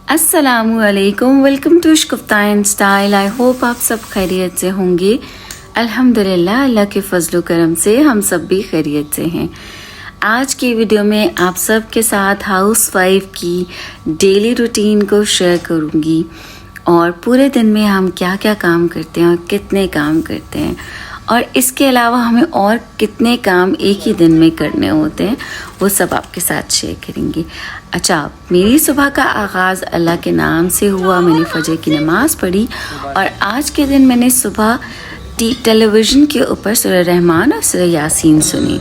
अस्सलामुअलैकुम, welcome to Ishq and style. I hope आप सब खैरियत से होंगे। अल्हम्दुलिल्लाह, अल्लाह के फजल करम से हम सब भी खैरियत से हैं। आज की वीडियो में आप सब के साथ हाउस वाइफ की डेली रूटीन को शेयर करूंगी और पूरे दिन में हम क्या क्या काम करते हैं और कितने काम करते हैं और इसके अलावा हमें और कितने काम एक ही दिन में करने होते हैं, वो सब आपके साथ शेयर करेंगे। अच्छा, मेरी सुबह का आगाज़ अल्लाह के नाम से हुआ। मैंने फजर की नमाज़ पढ़ी और आज के दिन मैंने सुबह टेलीविज़न के ऊपर सूरह रहमान और सूरह यासीन सुनी।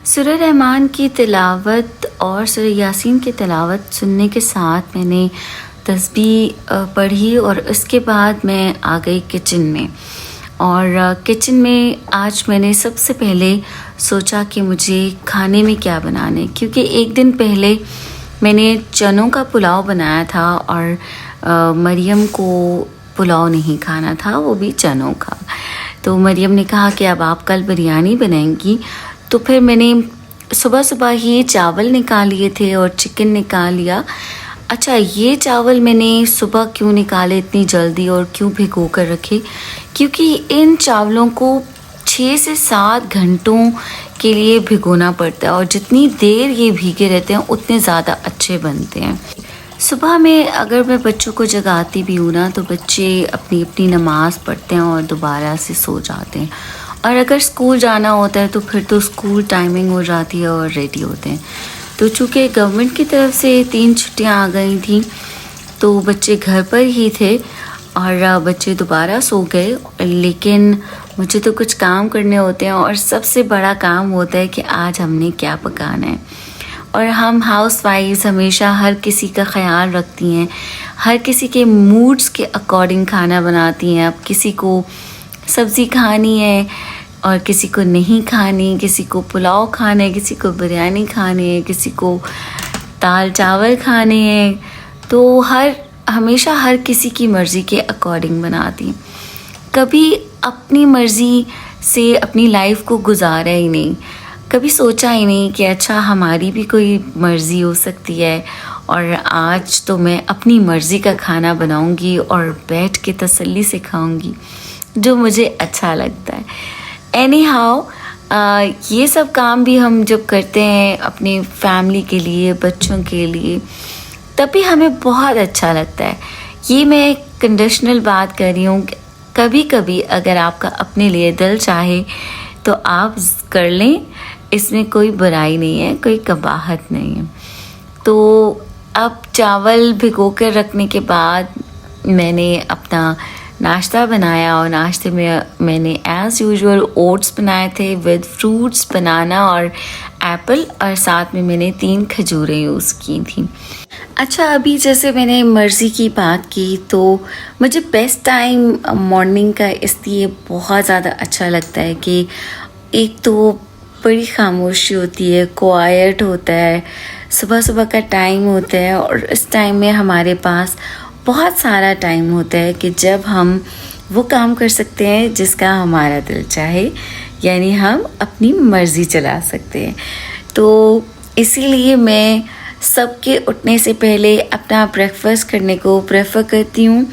सूरह रहमान की तिलावत और सूरह यासीन की तिलावत सुनने के साथ मैंने तस्बीह पढ़ी और उसके बाद मैं आ गई किचन में। और किचन में आज मैंने सबसे पहले सोचा कि मुझे खाने में क्या बनाना है, क्योंकि एक दिन पहले मैंने चनों का पुलाव बनाया था और मरियम को पुलाव नहीं खाना था, वो भी चनों का। तो मरियम ने कहा कि अब आप कल बिरयानी बनाएंगी। तो फिर मैंने सुबह सुबह ही चावल निकाल लिए थे और चिकन निकाल लिया। अच्छा, ये चावल मैंने सुबह क्यों निकाले इतनी जल्दी और क्यों भिगो कर रखे, क्योंकि इन चावलों को 6 से 7 घंटों के लिए भिगोना पड़ता है और जितनी देर ये भीगे रहते हैं उतने ज़्यादा अच्छे बनते हैं। सुबह में अगर मैं बच्चों को जगाती भी हूँ ना, तो बच्चे अपनी अपनी नमाज़ पढ़ते हैं और दोबारा से सो जाते हैं। और अगर स्कूल जाना होता है तो फिर तो स्कूल टाइमिंग हो जाती है और रेडी होते हैं। तो चूँकि गवर्नमेंट की तरफ से 3 छुट्टियाँ आ गई थी तो बच्चे घर पर ही थे और बच्चे दोबारा सो गए। लेकिन मुझे तो कुछ काम करने होते हैं और सबसे बड़ा काम होता है कि आज हमने क्या पकाना है। और हम हाउस वाइफ्स हमेशा हर किसी का ख्याल रखती हैं, हर किसी के मूड्स के अकॉर्डिंग खाना बनाती हैं। अब किसी को सब्ज़ी खानी है और किसी को नहीं खानी, किसी को पुलाव खाना है, किसी को बिरयानी खानी है, किसी को दाल चावल खाने हैं। तो हमेशा हर किसी की मर्ज़ी के अकॉर्डिंग बनाती हैं। कभी अपनी मर्ज़ी से अपनी लाइफ को गुजारा ही नहीं, कभी सोचा ही नहीं कि अच्छा हमारी भी कोई मर्ज़ी हो सकती है और आज तो मैं अपनी मर्ज़ी का खाना बनाऊंगी और बैठ के तसल्ली से खाऊंगी जो मुझे अच्छा लगता है। एनी हाउ, ये सब काम भी हम जब करते हैं अपनी फैमिली के लिए, बच्चों के लिए, तभी हमें बहुत अच्छा लगता है। ये मैं कंडीशनल बात कर रही हूँ। कभी कभी अगर आपका अपने लिए दिल चाहे तो आप कर लें, इसमें कोई बुराई नहीं है, कोई कबाहत नहीं है। तो अब चावल भिगो कर रखने के बाद मैंने अपना नाश्ता बनाया और नाश्ते में मैंने एज़ यूजुअल ओट्स बनाए थे विद फ्रूट्स, बनाना और एप्पल, और साथ में मैंने 3 खजूरें यूज़ की थी। अच्छा, अभी जैसे मैंने मर्ज़ी की बात की तो मुझे बेस्ट टाइम मॉर्निंग का इसलिए बहुत ज़्यादा अच्छा लगता है कि एक तो बड़ी खामोशी होती है, क्वाइट होता है, सुबह सुबह का टाइम होता है और इस टाइम में हमारे पास बहुत सारा टाइम होता है कि जब हम वो काम कर सकते हैं जिसका हमारा दिल चाहे, यानी हम अपनी मर्ज़ी चला सकते हैं। तो इसीलिए मैं सबके उठने से पहले अपना ब्रेकफास्ट करने को प्रेफर करती हूँ,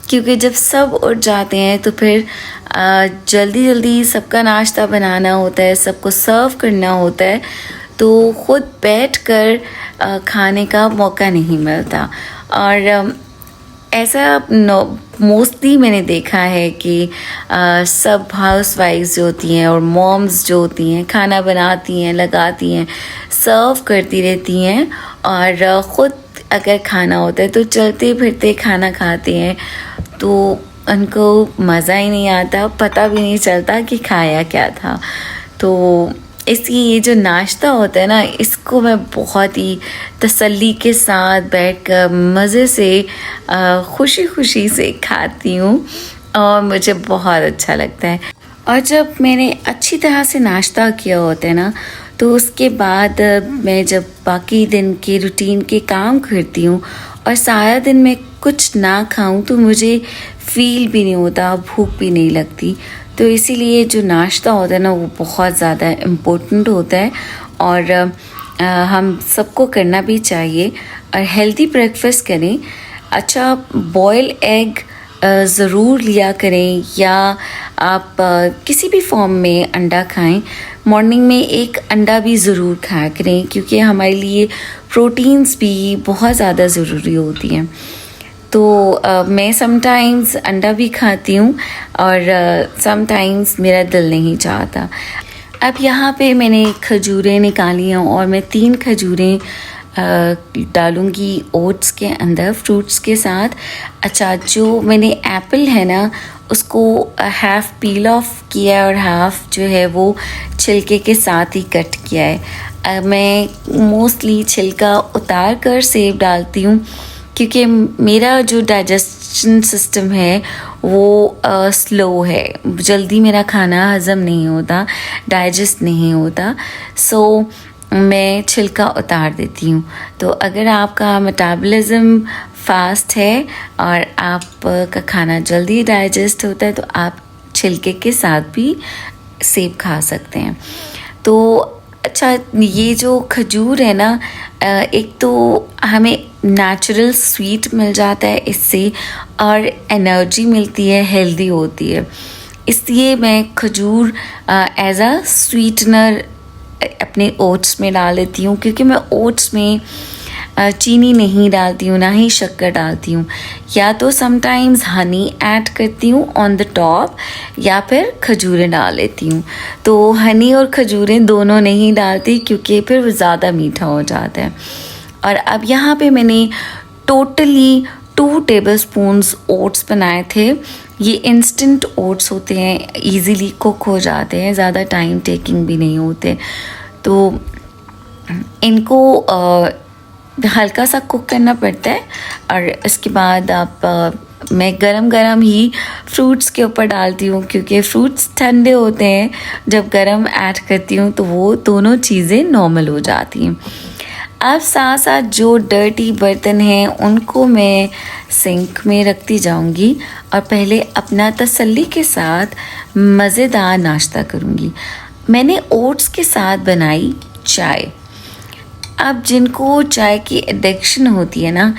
क्योंकि जब सब उठ जाते हैं तो फिर जल्दी जल्दी सबका नाश्ता बनाना होता है, सबको सर्व करना होता है, तो ख़ुद बैठकर खाने का मौका नहीं मिलता। और ऐसा मोस्टली मैंने देखा है कि सब हाउसवाइफ्स जो होती हैं और मॉम्स जो होती हैं खाना बनाती हैं, लगाती हैं, सर्व करती रहती हैं और ख़ुद अगर खाना होता है तो चलते फिरते खाना खाते हैं, तो उनको मज़ा ही नहीं आता, पता भी नहीं चलता कि खाया क्या था। तो इसलिए ये जो नाश्ता होता है ना, इसको मैं बहुत ही तसल्ली के साथ बैठकर मज़े से खुशी खुशी से खाती हूँ और मुझे बहुत अच्छा लगता है। और जब मैंने अच्छी तरह से नाश्ता किया होता है ना, तो उसके बाद मैं जब बाकी दिन के रूटीन के काम करती हूँ और सारा दिन मैं कुछ ना खाऊं तो मुझे फील भी नहीं होता, भूख भी नहीं लगती। तो इसीलिए जो नाश्ता होता है ना, वो बहुत ज़्यादा इम्पोर्टेंट होता है और हम सबको करना भी चाहिए। और हेल्दी ब्रेकफास्ट करें। अच्छा, बॉयल एग ज़रूर लिया करें, या आप किसी भी फॉर्म में अंडा खाएं। मॉर्निंग में एक अंडा भी ज़रूर खाया करें, क्योंकि हमारे लिए प्रोटीन्स भी बहुत ज़्यादा ज़रूरी होती हैं। तो मैं समटाइम्स अंडा भी खाती हूँ और समटाइम्स मेरा दिल नहीं चाहता। अब यहाँ पे मैंने खजूरें निकाली हैं और मैं 3 खजूरें डालूँगी ओट्स के अंदर फ्रूट्स के साथ। अच्छा, जो मैंने एप्पल है ना, उसको हाफ़ पील ऑफ किया है और हाफ़ जो है वो छिलके के साथ ही कट किया है। मैं मोस्टली छिलका उतार कर सेब डालती हूँ, क्योंकि मेरा जो डाइजेशन सिस्टम है वो स्लो है, जल्दी मेरा खाना हज़म नहीं होता, डाइजेस्ट नहीं होता। सो मैं छिलका उतार देती हूँ। तो अगर आपका मेटाबॉलिज्म फास्ट है और आपका खाना जल्दी डाइजेस्ट होता है, तो आप छिलके के साथ भी सेब खा सकते हैं। तो अच्छा, ये जो खजूर है ना, एक तो हमें नेचुरल स्वीट मिल जाता है इससे, और एनर्जी मिलती है, हेल्दी होती है। इसलिए मैं खजूर एज अ स्वीटनर अपने ओट्स में डाल लेती हूँ, क्योंकि मैं ओट्स में चीनी नहीं डालती हूँ, ना ही शक्कर डालती हूँ। या तो समटाइम्स हनी ऐड करती हूँ ऑन द टॉप, या फिर खजूरें डाल लेती हूँ। तो हनी और खजूरें दोनों नहीं डालती, क्योंकि फिर वो ज़्यादा मीठा हो जाता है। और अब यहाँ पे मैंने टोटली 2 टेबलस्पून्स ओट्स बनाए थे। ये इंस्टेंट ओट्स होते हैं, इजीली कुक हो जाते हैं, ज़्यादा टाइम टेकिंग भी नहीं होते। तो इनको हल्का सा कुक करना पड़ता है, और इसके बाद मैं गरम ही फ्रूट्स के ऊपर डालती हूँ, क्योंकि फ्रूट्स ठंडे होते हैं। जब गरम ऐड करती हूँ तो वो दोनों चीज़ें नॉर्मल हो जाती हैं। अब साथ साथ जो डर्टी बर्तन हैं उनको मैं सिंक में रखती जाऊंगी और पहले अपना तसल्ली के साथ मज़ेदार नाश्ता करूंगी। मैंने ओट्स के साथ बनाई चाय। अब जिनको चाय की एडिक्शन होती है ना,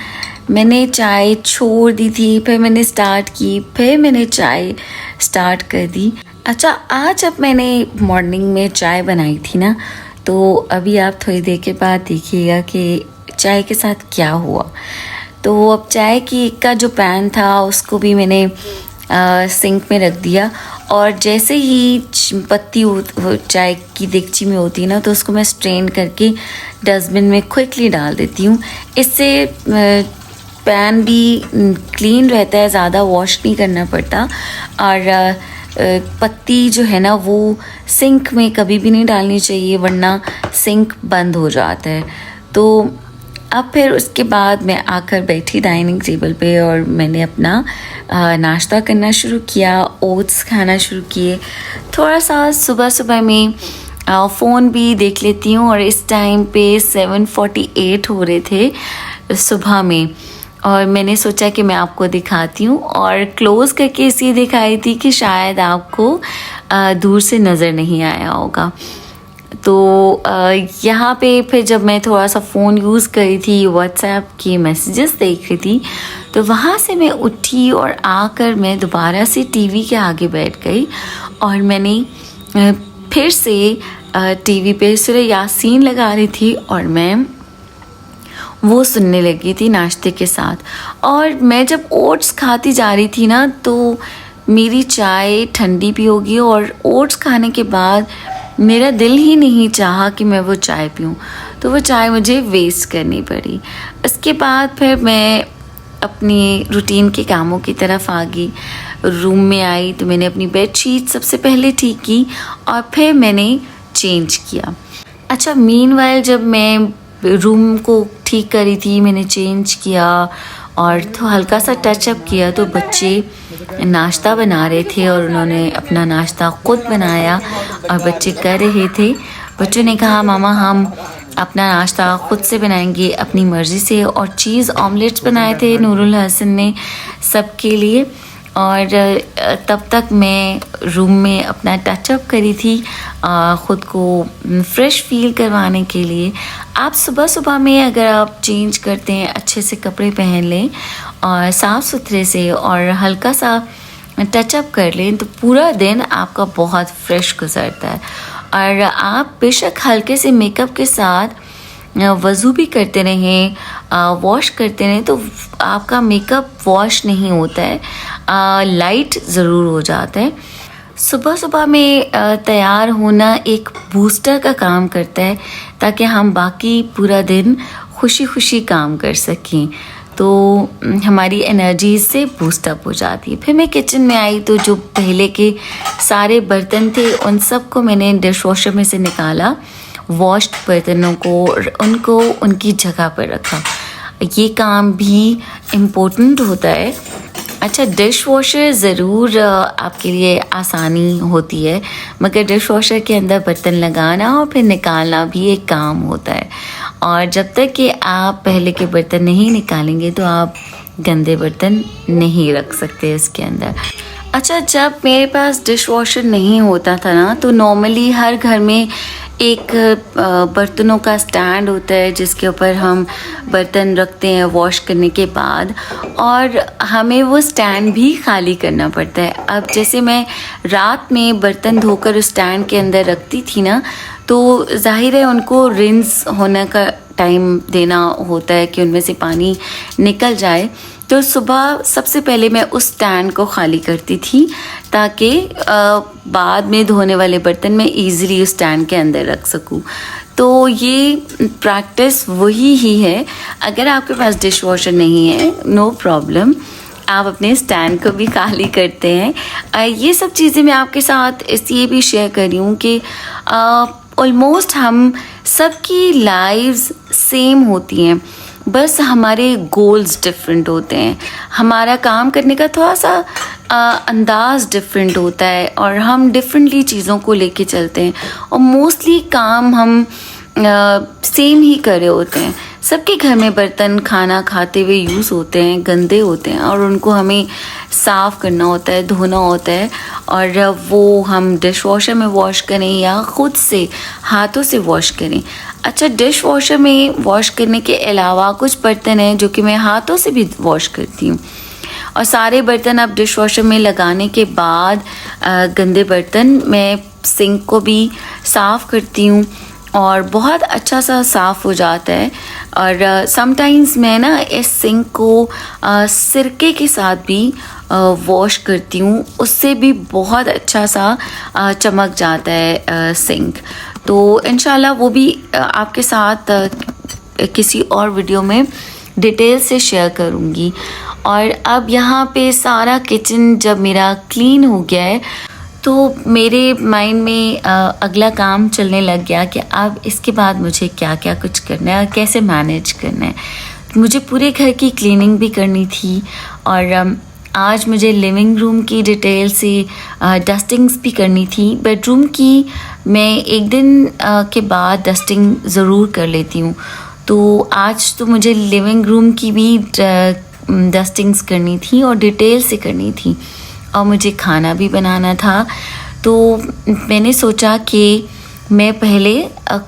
मैंने चाय छोड़ दी थी, फिर मैंने स्टार्ट की, फिर मैंने चाय स्टार्ट कर दी। अच्छा, आज अब मैंने मॉर्निंग में चाय बनाई थी ना, तो अभी आप थोड़ी देर के बाद देखिएगा कि चाय के साथ क्या हुआ। तो अब चाय का जो पैन था उसको भी मैंने सिंक में रख दिया, और जैसे ही पत्ती चाय की देगची में होती है ना, तो उसको मैं स्ट्रेन करके डस्टबिन में क्विकली डाल देती हूँ। इससे पैन भी क्लीन रहता है, ज़्यादा वॉश नहीं करना पड़ता, और पत्ती जो है ना वो सिंक में कभी भी नहीं डालनी चाहिए, वरना सिंक बंद हो जाता है। तो अब फिर उसके बाद मैं आकर बैठी डाइनिंग टेबल पे और मैंने अपना नाश्ता करना शुरू किया, ओट्स खाना शुरू किए। थोड़ा सा सुबह सुबह में फ़ोन भी देख लेती हूँ, और इस टाइम पे 7:48 हो रहे थे सुबह में, और मैंने सोचा कि मैं आपको दिखाती हूँ, और क्लोज़ करके इसलिए दिखाई थी कि शायद आपको दूर से नज़र नहीं आया होगा। तो यहाँ पे फिर जब मैं थोड़ा सा फ़ोन यूज़ कर रही थी, व्हाट्सएप के मैसेजेस देख रही थी, तो वहाँ से मैं उठी और आकर मैं दोबारा से टीवी के आगे बैठ गई, और मैंने फिर से टीवी पे सूरह यासीन लगा रही थी, और मैं वो सुनने लगी थी नाश्ते के साथ। और मैं जब ओट्स खाती जा रही थी ना, तो मेरी चाय ठंडी भी होगी और ओट्स खाने के बाद मेरा दिल ही नहीं चाहा कि मैं वो चाय पीऊँ, तो वो चाय मुझे वेस्ट करनी पड़ी। उसके बाद फिर मैं अपनी रूटीन के कामों की तरफ आ गई। रूम में आई तो मैंने अपनी बेडशीट सबसे पहले ठीक की और फिर मैंने चेंज किया। अच्छा, मीनवाइल जब मैं रूम को ठीक करी थी, मैंने चेंज किया और तो हल्का सा टचअप किया, तो बच्चे नाश्ता बना रहे थे और उन्होंने अपना नाश्ता खुद बनाया और बच्चे कर रहे थे। बच्चों ने कहा मामा हम अपना नाश्ता खुद से बनाएंगे अपनी मर्ज़ी से, और चीज़ ऑमलेट्स बनाए थे नूरुल हसन ने सबके लिए। और तब तक मैं रूम में अपना टचअप करी थी ख़ुद को फ्रेश फील करवाने के लिए। आप सुबह सुबह में अगर आप चेंज करते हैं, अच्छे से कपड़े पहन लें और साफ़ सुथरे से और हल्का सा टचअप कर लें, तो पूरा दिन आपका बहुत फ्रेश गुजरता है। और आप बेशक हल्के से मेकअप के साथ वज़ू भी करते रहें, वॉश करते रहें, तो आपका मेकअप वॉश नहीं होता है, लाइट ज़रूर हो जाता है। सुबह सुबह में तैयार होना एक बूस्टर का काम करता है, ताकि हम बाकी पूरा दिन खुशी खुशी काम कर सकें, तो हमारी एनर्जी से बूस्टअप हो जाती है। फिर मैं किचन में आई तो जो पहले के सारे बर्तन थे उन सब को मैंने डिश वॉशर में से निकाला, वॉश्ड बर्तनों को उनको उनकी जगह पर रखा। ये काम भी इम्पोर्टेंट होता है। अच्छा, डिश वॉशर ज़रूर आपके लिए आसानी होती है, मगर डिश वॉशर के अंदर बर्तन लगाना और फिर निकालना भी एक काम होता है। और जब तक कि आप पहले के बर्तन नहीं निकालेंगे तो आप गंदे बर्तन नहीं रख सकते इसके अंदर। अच्छा, जब मेरे पास डिश वॉशर नहीं होता था ना, तो नॉर्मली हर घर में एक बर्तनों का स्टैंड होता है जिसके ऊपर हम बर्तन रखते हैं वॉश करने के बाद, और हमें वो स्टैंड भी खाली करना पड़ता है। अब जैसे मैं रात में बर्तन धोकर उस स्टैंड के अंदर रखती थी ना, तो जाहिर है उनको रिंस होने का टाइम देना होता है कि उनमें से पानी निकल जाए। तो सुबह सबसे पहले मैं उस स्टैंड को खाली करती थी, ताकि बाद में धोने वाले बर्तन मैं ईज़िली उस स्टैंड के अंदर रख सकूं। तो ये प्रैक्टिस वही ही है। अगर आपके पास डिश वॉशर नहीं है, नो प्रॉब्लम, आप अपने स्टैंड को भी खाली करते हैं। ये सब चीज़ें मैं आपके साथ इसलिए भी शेयर कर रही हूँ कि ऑलमोस्ट हम सबकी लाइव्स सेम होती हैं, बस हमारे गोल्स डिफरेंट होते हैं, हमारा काम करने का थोड़ा सा अंदाज़ डिफरेंट होता है और हम डिफरेंटली चीज़ों को लेके चलते हैं, और मोस्टली काम हम सेम ही कर रहे होते हैं। सबके घर में बर्तन खाना खाते हुए यूज़ होते हैं, गंदे होते हैं और उनको हमें साफ़ करना होता है, धोना होता है, और वो हम डिश वॉशर में वॉश करें या ख़ुद से हाथों से वॉश करें। अच्छा, डिश वॉशर में वॉश करने के अलावा कुछ बर्तन हैं जो कि मैं हाथों से भी वॉश करती हूँ, और सारे बर्तन अब डिश वॉशर में लगाने के बाद गंदे बर्तन मैं सिंक को भी साफ़ करती हूँ और बहुत अच्छा सा साफ़ हो जाता है। और समटाइम्स मैं ना इस सिंक को सिरके के साथ भी वॉश करती हूँ, उससे भी बहुत अच्छा सा चमक जाता है सिंक। तो इंशाल्लाह वो भी आपके साथ किसी और वीडियो में डिटेल से शेयर करूँगी। और अब यहाँ पे सारा किचन जब मेरा क्लीन हो गया है, तो मेरे माइंड में अगला काम चलने लग गया कि अब इसके बाद मुझे क्या क्या कुछ करना है और कैसे मैनेज करना है। मुझे पूरे घर की क्लीनिंग भी करनी थी, और आज मुझे लिविंग रूम की डिटेल से डस्टिंग्स भी करनी थी। बेडरूम की मैं एक दिन के बाद डस्टिंग ज़रूर कर लेती हूँ, तो आज तो मुझे लिविंग रूम की भी डस्टिंग्स करनी थी और डिटेल से करनी थी, और मुझे खाना भी बनाना था। तो मैंने सोचा कि मैं पहले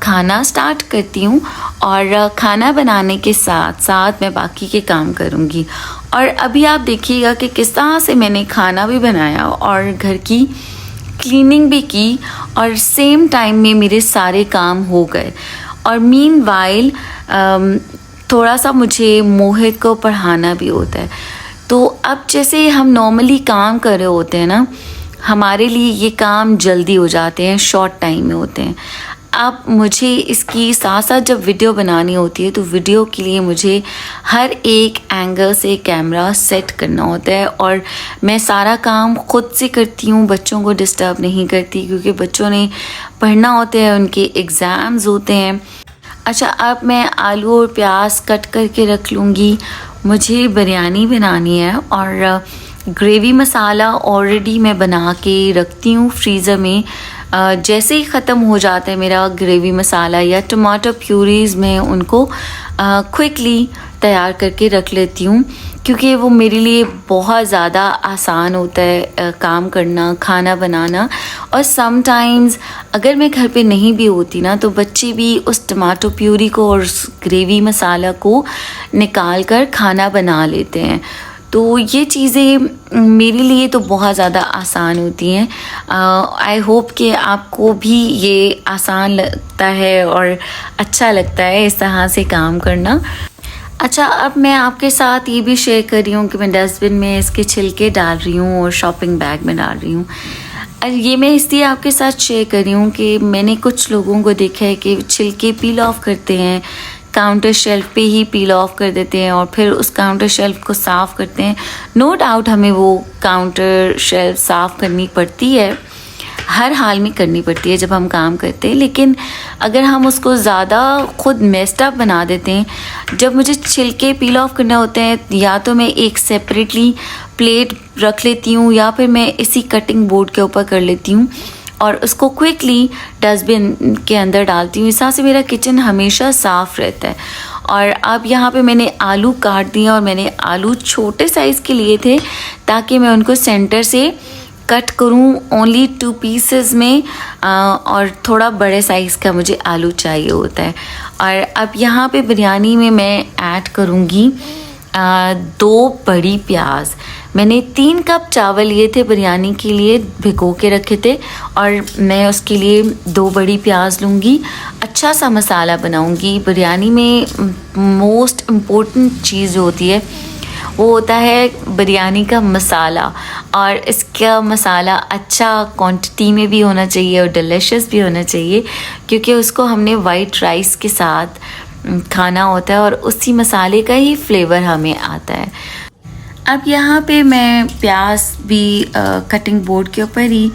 खाना स्टार्ट करती हूँ और खाना बनाने के साथ साथ मैं बाकी के काम करूँगी। और अभी आप देखिएगा कि किस तरह से मैंने खाना भी बनाया और घर की क्लीनिंग भी की, और सेम टाइम में मेरे सारे काम हो गए। और मीनवाइल थोड़ा सा मुझे मोहित को पढ़ाना भी होता है। तो अब जैसे हम नॉर्मली काम कर रहे होते हैं ना, हमारे लिए ये काम जल्दी हो जाते हैं, शॉर्ट टाइम में होते हैं। अब मुझे इसकी साथ साथ जब वीडियो बनानी होती है तो वीडियो के लिए मुझे हर एक एंगल से कैमरा सेट करना होता है, और मैं सारा काम खुद से करती हूँ, बच्चों को डिस्टर्ब नहीं करती, क्योंकि बच्चों ने पढ़ना होता है, उनके एग्ज़ाम्स होते हैं। अच्छा, अब मैं आलू और प्याज कट करके रख लूँगी। मुझे बिरयानी बनानी है और ग्रेवी मसाला ऑलरेडी मैं बना के रखती हूँ फ्रीज़र में। जैसे ही ख़त्म हो जाता है मेरा ग्रेवी मसाला या टमाटर प्यूरीज़, मैं उनको क्विकली तैयार करके रख लेती हूँ, क्योंकि वो मेरे लिए बहुत ज़्यादा आसान होता है काम करना, खाना बनाना। और समटाइम्स अगर मैं घर पे नहीं भी होती ना, तो बच्चे भी उस टमाटो प्यूरी को और उस ग्रेवी मसाला को निकाल कर खाना बना लेते हैं। तो ये चीज़ें मेरे लिए तो बहुत ज़्यादा आसान होती हैं। आई होप कि आपको भी ये आसान लगता है और अच्छा लगता है इस तरह से काम करना। अच्छा, अब मैं आपके साथ ये भी शेयर कर रही हूँ कि मैं डस्टबिन में इसके छिलके डाल रही हूँ और शॉपिंग बैग में डाल रही हूँ। और ये मैं इसलिए आपके साथ शेयर कर रही हूँ कि मैंने कुछ लोगों को देखा है कि छिलके पील ऑफ करते हैं, काउंटर शेल्फ पे ही पील ऑफ कर देते हैं और फिर उस काउंटर शेल्फ को साफ़ करते हैं। नो डाउट हमें वो काउंटर शेल्फ साफ़ करनी पड़ती है, हर हाल में करनी पड़ती है जब हम काम करते हैं, लेकिन अगर हम उसको ज़्यादा खुद मेस्ड अप बना देते हैं, जब मुझे छिलके पील ऑफ करने होते हैं, या तो मैं एक सेपरेटली प्लेट रख लेती हूँ या फिर मैं इसी कटिंग बोर्ड के ऊपर कर लेती हूँ और उसको क्विकली डस्टबिन के अंदर डालती हूँ। इस तरह से मेरा किचन हमेशा साफ़ रहता है। और अब यहाँ पे मैंने आलू काट दिए और मैंने आलू छोटे साइज़ के लिए थे ताकि मैं उनको सेंटर से कट करूँ ओनली 2 पीसेस में, और थोड़ा बड़े साइज़ का मुझे आलू चाहिए होता है। और अब यहाँ पे बिरयानी में मैं ऐड करूँगी 2 बड़ी प्याज। मैंने 3 कप चावल लिए थे बिरयानी के लिए, भिगो के रखे थे, और मैं उसके लिए 2 बड़ी प्याज लूँगी। अच्छा सा मसाला बनाऊँगी। बिरयानी में मोस्ट इम्पोर्टेंट चीज़ जो होती है वो होता है बिरयानी का मसाला, और इसका मसाला अच्छा क्वांटिटी में भी होना चाहिए और डिलीशियस भी होना चाहिए, क्योंकि उसको हमने वाइट राइस के साथ खाना होता है और उसी मसाले का ही फ्लेवर हमें आता है। अब यहाँ पे मैं प्याज भी कटिंग बोर्ड के ऊपर ही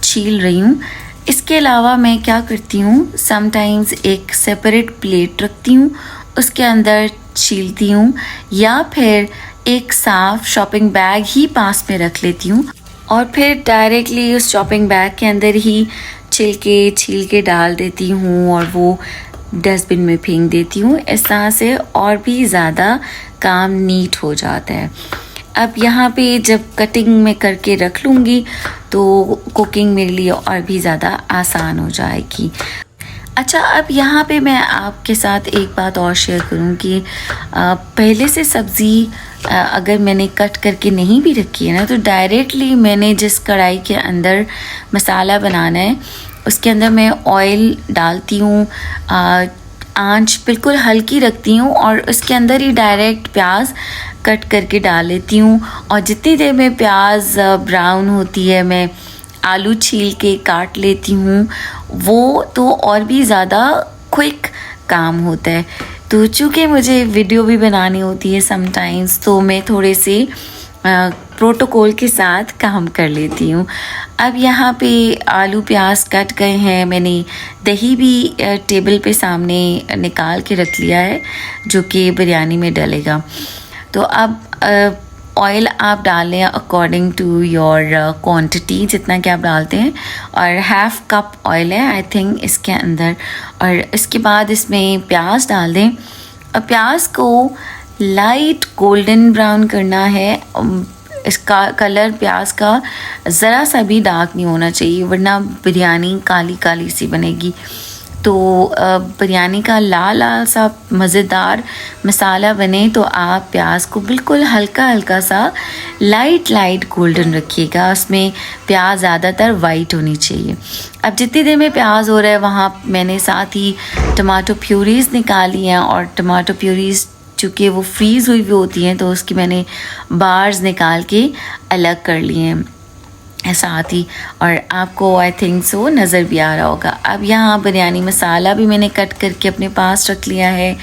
छील रही हूँ। इसके अलावा मैं क्या करती हूँ, समटाइम्स एक सेपरेट प्लेट रखती हूँ, उसके अंदर छीलती हूँ, या फिर एक साफ़ शॉपिंग बैग ही पास में रख लेती हूँ और फिर डायरेक्टली उस शॉपिंग बैग के अंदर ही छिलके छील के डाल देती हूँ और वो डस्टबिन में फेंक देती हूँ। इस तरह से और भी ज़्यादा काम नीट हो जाता है। अब यहाँ पे जब कटिंग में करके रख लूँगी तो कुकिंग मेरे लिए और भी ज़्यादा आसान हो जाएगी। अच्छा, अब यहाँ पे मैं आपके साथ एक बात और शेयर करूँ कि पहले से सब्ज़ी अगर मैंने कट करके नहीं भी रखी है ना, तो डायरेक्टली मैंने जिस कढ़ाई के अंदर मसाला बनाना है उसके अंदर मैं ऑयल डालती हूँ, आंच बिल्कुल हल्की रखती हूँ और उसके अंदर ही डायरेक्ट प्याज कट करके डाल लेती हूँ। और जितनी देर में प्याज ब्राउन होती है मैं आलू छील के काट लेती हूँ। वो तो और भी ज़्यादा क्विक काम होता है। तो चूँकि मुझे वीडियो भी बनानी होती है समटाइम्स, तो मैं थोड़े से प्रोटोकॉल के साथ काम कर लेती हूँ। अब यहाँ पे आलू प्याज कट गए हैं, मैंने दही भी टेबल पे सामने निकाल के रख लिया है जो कि बिरयानी में डलेगा। तो अब ऑयल आप डाल लें अकॉर्डिंग टू योर क्वांटिटी, जितना कि आप डालते हैं, और 1/2 कप ऑयल है आई थिंक इसके अंदर। और इसके बाद इसमें प्याज डाल दें और प्याज को लाइट गोल्डन ब्राउन करना है। इसका कलर प्याज का ज़रा सा भी डार्क नहीं होना चाहिए, वरना बिरयानी काली काली सी बनेगी। तो बिरयानी का लाल लाल सा मज़ेदार मसाला बने तो आप प्याज को बिल्कुल हल्का हल्का सा लाइट गोल्डन रखिएगा। उसमें प्याज ज़्यादातर वाइट होनी चाहिए। अब जितनी देर में प्याज हो रहा है वहाँ मैंने साथ ही टमाटो प्यूरीज़ निकाली हैं और टमाटो प्यूरीज़ चूँकि वो फ्रीज़ हुई होती हैं तो उसकी मैंने बार्स निकाल के अलग कर लिए हैं साथ ही, और आपको आई थिंक सो नज़र भी आ रहा होगा। अब यहाँ बिरयानी मसाला भी मैंने कट करके अपने पास रख लिया है।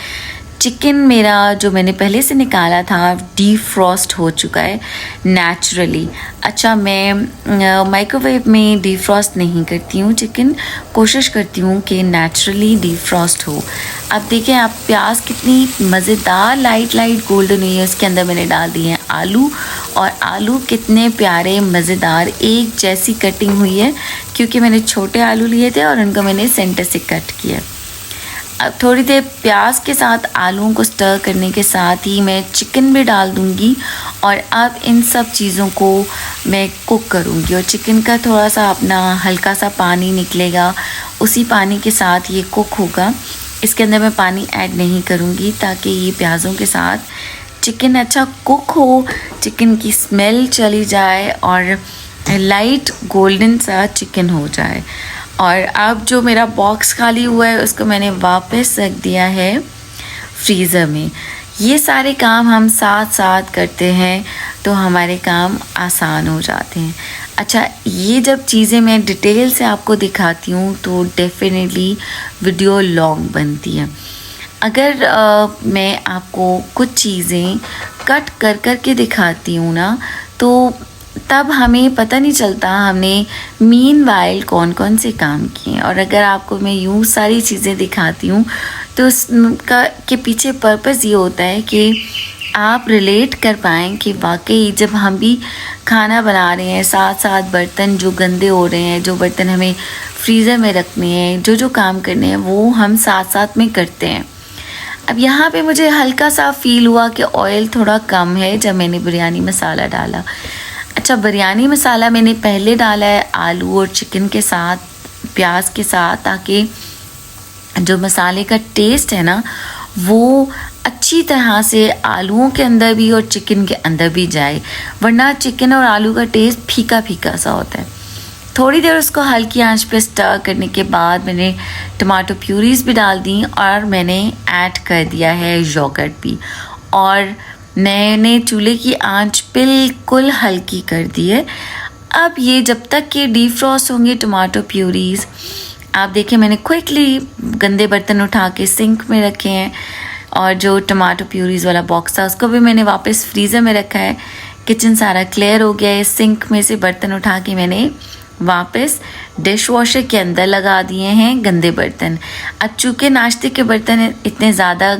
चिकन मेरा जो मैंने पहले से निकाला था डीफ्रॉस्ट हो चुका है नेचुरली। अच्छा, मैं माइक्रोवेव में डीफ्रॉस्ट नहीं करती हूँ चिकन, कोशिश करती हूँ कि नेचुरली डीफ्रॉस्ट हो। अब देखें आप प्याज कितनी मज़ेदार लाइट गोल्डन हुई है, उसके अंदर मैंने डाल दिए हैं आलू, और आलू कितने प्यारे मज़ेदार एक जैसी कटिंग हुई है, क्योंकि मैंने छोटे आलू लिए थे और उनको मैंने सेंटर से कट किया। अब थोड़ी देर प्याज के साथ आलूओं को स्टर करने के साथ ही मैं चिकन भी डाल दूंगी, और अब इन सब चीज़ों को मैं कुक करूंगी, और चिकन का थोड़ा सा अपना हल्का सा पानी निकलेगा, उसी पानी के साथ ये कुक होगा। इसके अंदर मैं पानी ऐड नहीं करूंगी ताकि ये प्याज़ों के साथ चिकन अच्छा कुक हो, चिकन की स्मेल चली जाए और लाइट गोल्डन सा चिकन हो जाए। और अब जो मेरा बॉक्स खाली हुआ है उसको मैंने वापस रख दिया है फ्रीज़र में। ये सारे काम हम साथ साथ करते हैं तो हमारे काम आसान हो जाते हैं। अच्छा, ये जब चीज़ें मैं डिटेल से आपको दिखाती हूँ तो डेफिनेटली वीडियो लॉन्ग बनती है। अगर मैं आपको कुछ चीज़ें कट कर के दिखाती हूँ ना, तो तब हमें पता नहीं चलता हमने मीनवाइल कौन कौन से काम किए। और अगर आपको मैं यूँ सारी चीज़ें दिखाती हूँ तो उसका के पीछे पर्पस ये होता है कि आप रिलेट कर पाएँ कि वाकई जब हम भी खाना बना रहे हैं, साथ साथ बर्तन जो गंदे हो रहे हैं, जो बर्तन हमें फ्रीज़र में रखने हैं, जो काम करने हैं, वो हम साथ साथ में करते हैं। अब यहाँ पे मुझे हल्का सा फील हुआ कि ऑयल थोड़ा कम है जब मैंने बिरयानी मसाला डाला। अच्छा, बिरयानी मसाला मैंने पहले डाला है आलू और चिकन के साथ, प्याज के साथ, ताकि जो मसाले का टेस्ट है ना वो अच्छी तरह से आलूओं के अंदर भी और चिकन के अंदर भी जाए, वरना चिकन और आलू का टेस्ट फीका फीका सा होता है। थोड़ी देर उसको हल्की आंच पे स्टर करने के बाद मैंने टमाटो प्यूरीज भी डाल दी और मैंने ऐड कर दिया है योगर्ट भी, और मैंने चूल्हे की आंच बिल्कुल हल्की कर दी है। अब ये जब तक कि डीफ्रॉस्ट होंगे टमाटो प्यूरीज, आप देखें मैंने क्विकली गंदे बर्तन उठा के सिंक में रखे हैं, और जो टमाटो प्यूरीज वाला बॉक्स था उसको भी मैंने वापस फ्रीज़र में रखा है। किचन सारा क्लियर हो गया है, सिंक में से बर्तन उठा के मैंने वापस डिश वॉशर के अंदर लगा दिए हैं गंदे बर्तन। अब चूँकि नाश्ते के बर्तन इतने ज़्यादा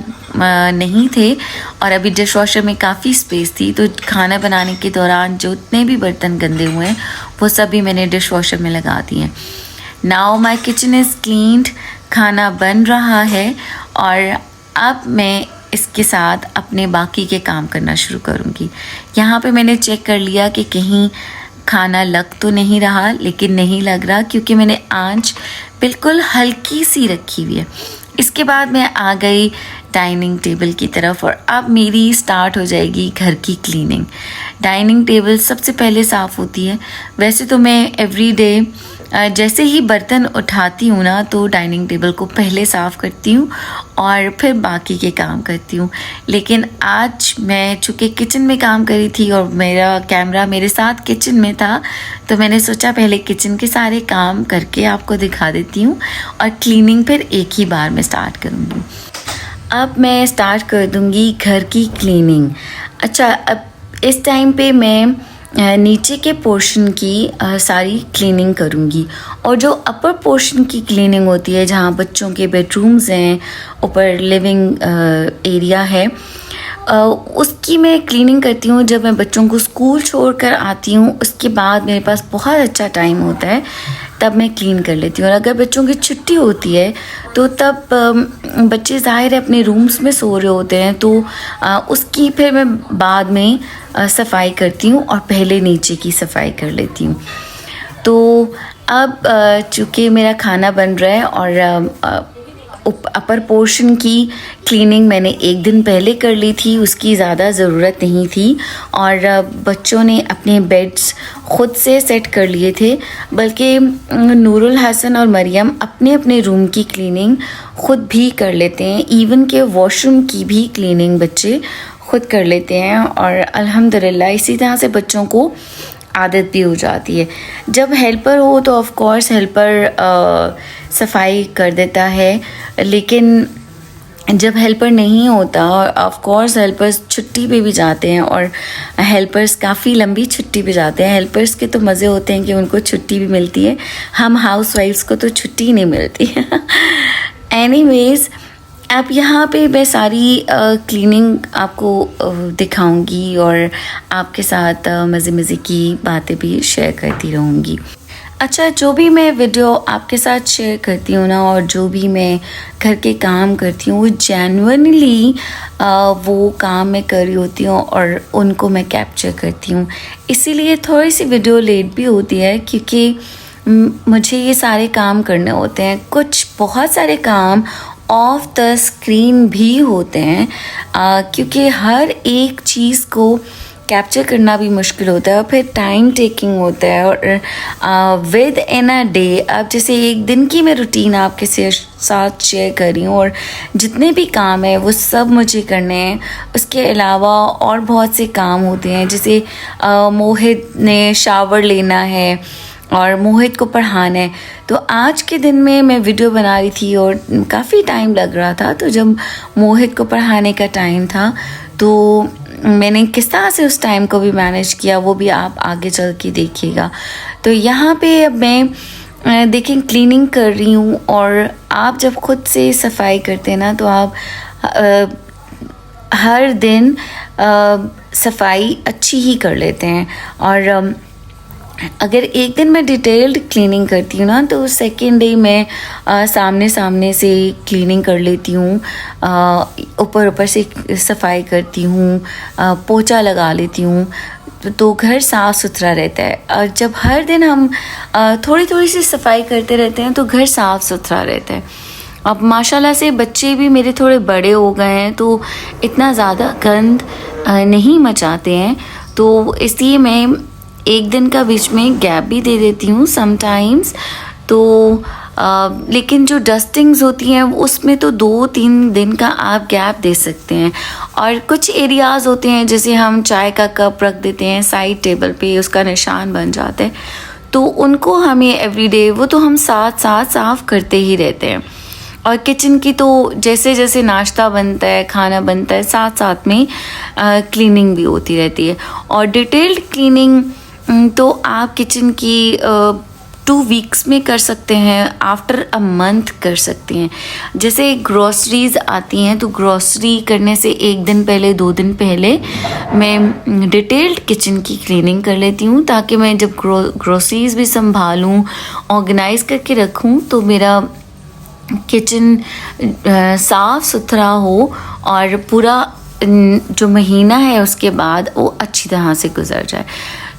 नहीं थे और अभी डिश वॉशर में काफ़ी स्पेस थी, तो खाना बनाने के दौरान जो इतने भी बर्तन गंदे हुए हैं वो सभी मैंने डिश वॉशर में लगा दिए हैं। Now my kitchen is cleaned, खाना बन रहा है, और अब मैं इसके साथ अपने बाकी के काम करना शुरू करूँगी। यहाँ पे मैंने चेक कर लिया कि कहीं खाना लग तो नहीं रहा, लेकिन नहीं लग रहा क्योंकि मैंने आंच बिल्कुल हल्की सी रखी हुई है। इसके बाद मैं आ गई डाइनिंग टेबल की तरफ, और अब मेरी स्टार्ट हो जाएगी घर की क्लीनिंग। डाइनिंग टेबल सबसे पहले साफ़ होती है। वैसे तो मैं एवरी डे जैसे ही बर्तन उठाती हूँ ना तो डाइनिंग टेबल को पहले साफ़ करती हूँ और फिर बाकी के काम करती हूँ, लेकिन आज मैं चूँकि किचन में काम करी थी और मेरा कैमरा मेरे साथ किचन में था, तो मैंने सोचा पहले किचन के सारे काम करके आपको दिखा देती हूँ और क्लीनिंग फिर एक ही बार में स्टार्ट करूँगी। अब मैं स्टार्ट कर दूँगी घर की क्लीनिंग। अच्छा, अब इस टाइम पे मैं नीचे के पोर्शन की सारी क्लीनिंग करूँगी, और जो अपर पोर्शन की क्लीनिंग होती है जहाँ बच्चों के बेडरूम्स हैं, ऊपर लिविंग एरिया है, उसकी मैं क्लीनिंग करती हूँ जब मैं बच्चों को स्कूल छोड़कर आती हूँ। उसके बाद मेरे पास बहुत अच्छा टाइम होता है, तब मैं क्लीन कर लेती हूँ। और अगर बच्चों की छुट्टी होती है तो तब बच्चे ज़ाहिर है अपने रूम्स में सो रहे होते हैं, तो उसकी फिर मैं बाद में सफाई करती हूँ और पहले नीचे की सफाई कर लेती हूँ। तो अब चूँकि मेरा खाना बन रहा है और अपर पोर्शन की क्लीनिंग मैंने एक दिन पहले कर ली थी, उसकी ज़्यादा ज़रूरत नहीं थी। और बच्चों ने अपने बेड्स ख़ुद से सेट कर लिए थे, बल्कि नूरुल हसन और मरियम अपने अपने रूम की क्लीनिंग ख़ुद भी कर लेते हैं। इवन के वॉशरूम की भी क्लीनिंग बच्चे ख़ुद कर लेते हैं। और अल्हम्दुलिल्लाह इसी तरह से बच्चों को आदत भी हो जाती है। जब हेल्पर हो तो ऑफ़ कोर्स हेल्पर सफाई कर देता है, लेकिन जब हेल्पर नहीं होता, और ऑफ़ कोर्स हेल्पर्स छुट्टी पे भी जाते हैं, और हेल्पर्स काफ़ी लंबी छुट्टी पे जाते हैं। हेल्पर्स के तो मज़े होते हैं कि उनको छुट्टी भी मिलती है, हम हाउसवाइफ्स को तो छुट्टी नहीं मिलती। एनीवेज़, अब यहाँ पे मैं सारी क्लीनिंग आपको दिखाऊंगी और आपके साथ मज़े मज़े की बातें भी शेयर करती रहूँगी। अच्छा, जो भी मैं वीडियो आपके साथ शेयर करती हूँ ना, और जो भी मैं घर के काम करती हूँ, वो जेन्युइनली वो काम मैं कर रही होती हूँ और उनको मैं कैप्चर करती हूँ। इसीलिए थोड़ी सी वीडियो लेट भी होती है, क्योंकि मुझे ये सारे काम करने होते हैं। कुछ बहुत सारे काम ऑफ द स्क्रीन भी होते हैं, क्योंकि हर एक चीज़ को कैप्चर करना भी मुश्किल होता है और फिर टाइम टेकिंग होता है। और विद इन अ डे, अब जैसे एक दिन की मैं रूटीन आपके साथ शेयर कर रही हूँ, और जितने भी काम है वो सब मुझे करने हैं। उसके अलावा और बहुत से काम होते हैं, जैसे मोहित ने शावर लेना है और मोहित को पढ़ाना है। तो आज के दिन में मैं वीडियो बना रही थी और काफ़ी टाइम लग रहा था, तो जब मोहित को पढ़ाने का टाइम था तो मैंने किस तरह से उस टाइम को भी मैनेज किया, वो भी आप आगे चल के देखिएगा। तो यहाँ पे अब मैं देखें क्लीनिंग कर रही हूँ, और आप जब खुद से सफाई करते हैं ना, तो आप हर दिन सफाई अच्छी ही कर लेते हैं। और अगर एक दिन मैं डिटेल्ड क्लीनिंग करती हूँ ना, तो सेकेंड डे मैं सामने से क्लीनिंग कर लेती हूँ, ऊपर से सफाई करती हूँ, पोछा लगा लेती हूँ, तो घर साफ़ सुथरा रहता है। और जब हर दिन हम थोड़ी थोड़ी सी सफाई करते रहते हैं तो घर साफ़ सुथरा रहता है। अब माशाल्लाह से बच्चे भी मेरे थोड़े बड़े हो गए हैं, तो इतना ज़्यादा गंद नहीं मचाते हैं, तो इसलिए मैं एक दिन का बीच में गैप भी दे देती हूँ समटाइम्स। तो लेकिन जो डस्टिंग्स होती हैं उसमें तो 2-3 दिन का आप गैप दे सकते हैं। और कुछ एरियाज़ होते हैं, जैसे हम चाय का कप रख देते हैं साइड टेबल पे, उसका निशान बन जाता है, तो उनको हमें एवरीडे वो तो हम साथ साफ़ करते ही रहते हैं। और किचन की तो जैसे जैसे नाश्ता बनता है, खाना बनता है, साथ में क्लीनिंग भी होती रहती है। और डिटेल्ड क्लीनिंग तो आप किचन की 2 वीक्स में कर सकते हैं, आफ्टर अ मंथ कर सकते हैं। जैसे ग्रॉसरीज़ आती हैं, तो ग्रॉसरी करने से 1 दिन पहले 2 दिन पहले मैं डिटेल्ड किचन की क्लीनिंग कर लेती हूँ, ताकि मैं जब ग्रॉसरीज़ भी संभालूँ, ऑर्गेनाइज करके रखूँ, तो मेरा किचन साफ़ सुथरा हो और पूरा जो महीना है उसके बाद वो अच्छी तरह से गुजर जाए।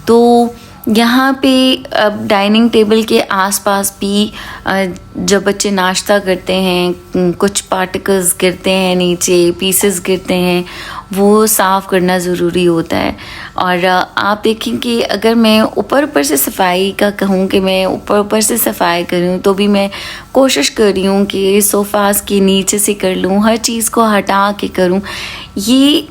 तो यहाँ पे अब डाइनिंग टेबल के आसपास भी जब बच्चे नाश्ता करते हैं, कुछ पार्टिकल्स गिरते हैं नीचे, पीसेस गिरते हैं, वो साफ़ करना ज़रूरी होता है। और आप देखें कि अगर मैं ऊपर से सफाई का कहूँ कि मैं ऊपर से सफाई करूँ, तो भी मैं कोशिश कर रही हूँ कि सोफ़ास के नीचे से कर लूँ, हर चीज़ को हटा के करूँ। ये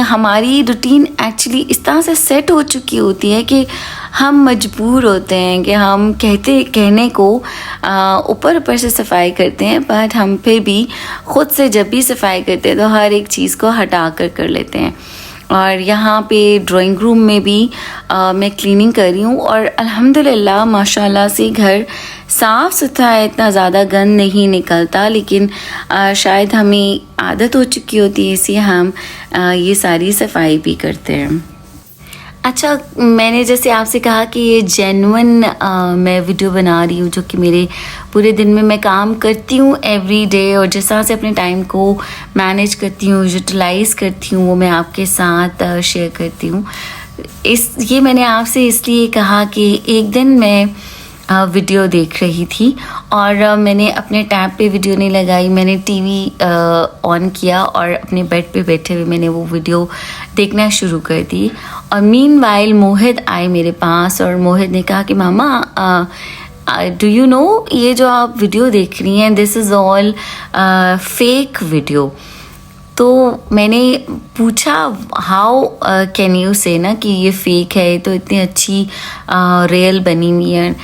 हमारी रूटीन एक्चुअली इस तरह से सेट हो चुकी होती है कि हम मजबूर होते हैं कि हम कहने को ऊपर से सफाई करते हैं, बट हम फिर भी ख़ुद से जब भी सफाई करते हैं तो हर एक चीज़ को हटा कर लेते हैं। और यहाँ पे ड्राइंग रूम में भी मैं क्लीनिंग कर रही हूँ, और अल्हम्दुलिल्लाह माशाल्लाह से घर साफ़ सुथरा है, इतना ज़्यादा गंद नहीं निकलता। लेकिन शायद हमें आदत हो चुकी होती है, इसलिए हम ये सारी सफाई भी करते हैं। अच्छा, मैंने जैसे आपसे कहा कि ये जेन्युइन मैं वीडियो बना रही हूँ, जो कि मेरे पूरे दिन में मैं काम करती हूँ एवरी डे, और जिस तरह से अपने टाइम को मैनेज करती हूँ, यूटिलाइज़ करती हूँ, वो मैं आपके साथ शेयर करती हूँ। ये मैंने आपसे इसलिए कहा कि एक दिन मैं वीडियो देख रही थी और मैंने अपने टैब पे वीडियो नहीं लगाई, मैंने टीवी ऑन किया और अपने बेड पे बैठे हुए मैंने वो वीडियो देखना शुरू कर दी। और मीनवाइल मोहित आए मेरे पास और मोहित ने कहा कि मामा डू यू नो ये जो आप वीडियो देख रही हैं this is all fake video. तो मैंने पूछा हाउ कैन यू से ना कि ये फेक है, तो इतनी अच्छी रियल बनी हुई है।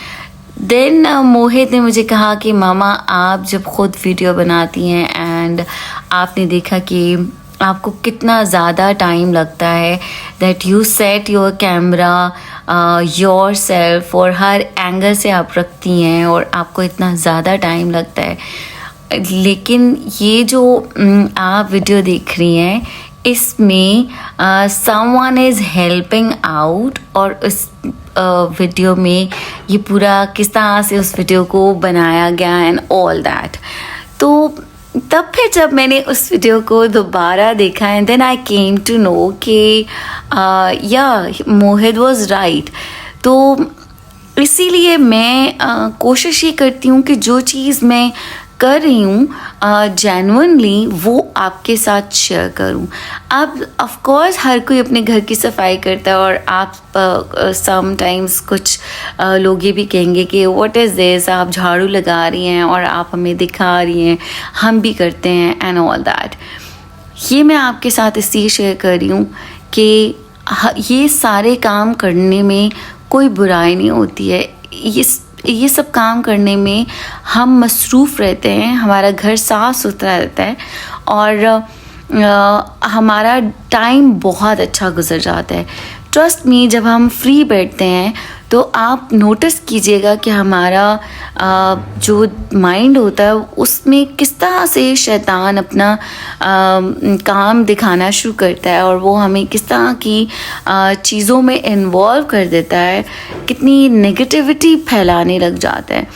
देन मोहित ने मुझे कहा कि मामा आप जब खुद वीडियो बनाती हैं एंड आपने देखा कि आपको कितना ज़्यादा टाइम लगता है, that you set your camera your self और हर एंगल से आप रखती हैं और आपको इतना ज़्यादा टाइम लगता है, लेकिन ये जो आप वीडियो देख रही हैं इसमें समवन इज़ हेल्पिंग आउट और उस वीडियो में ये पूरा किस तरह से उस वीडियो को बनाया गया एंड ऑल दैट। तो तब फिर जब मैंने उस वीडियो को दोबारा देखा and then I came to know कि या मोहित वाज राइट। तो इसीलिए मैं कोशिश ये करती हूँ कि जो चीज़ मैं कर रही हूँ जेन्युइनली वो आपके साथ शेयर करूँ। अब ऑफ कोर्स हर कोई अपने घर की सफाई करता है और आप समटाइम्स कुछ लोग ये भी कहेंगे कि व्हाट इज़ दिस, आप झाड़ू लगा रही हैं और आप हमें दिखा रही हैं, हम भी करते हैं एंड ऑल दैट। ये मैं आपके साथ इसलिए शेयर कर रही हूँ कि ये सारे काम करने में कोई बुराई नहीं होती है। ये सब काम करने में हम मसरूफ़ रहते हैं, हमारा घर साफ़ सुथरा रहता है और हमारा टाइम बहुत अच्छा गुजर जाता है। ट्रस्ट मी, जब हम फ्री बैठते हैं तो आप नोटिस कीजिएगा कि हमारा जो माइंड होता है उसमें किस तरह से शैतान अपना काम दिखाना शुरू करता है और वो हमें किस तरह की चीज़ों में इन्वॉल्व कर देता है, कितनी नेगेटिविटी फैलाने लग जाता है।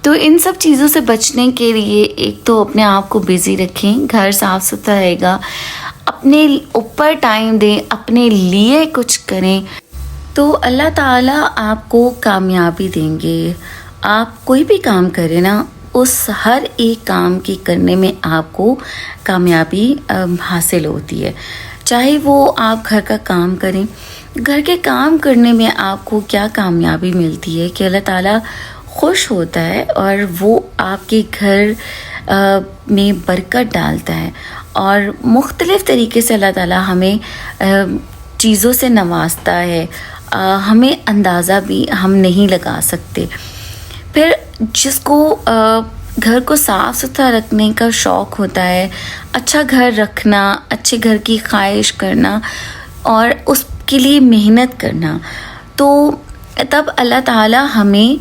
तो इन सब चीज़ों से बचने के लिए एक तो अपने आप को बिज़ी रखें, घर साफ़ सुथरा रहेगा, अपने ऊपर टाइम दें, अपने लिए कुछ करें, तो अल्लाह ताला आपको कामयाबी देंगे। आप कोई भी काम करें ना, उस हर एक काम की करने में आपको कामयाबी हासिल होती है। चाहे वो आप घर का काम करें, घर के काम करने में आपको क्या कामयाबी मिलती है कि अल्लाह ताला खुश होता है और वो आपके घर में बरकत डालता है और मुख्तलिफ़ तरीके से अल्लाह ताला हमें चीज़ों से नवाजता है। हमें अंदाज़ा भी हम नहीं लगा सकते। फिर जिसको घर को साफ़ सुथरा रखने का शौक़ होता है, अच्छा घर रखना, अच्छे घर की ख्वाहिश करना और उसके लिए मेहनत करना, तो तब अल्लाह ताला हमें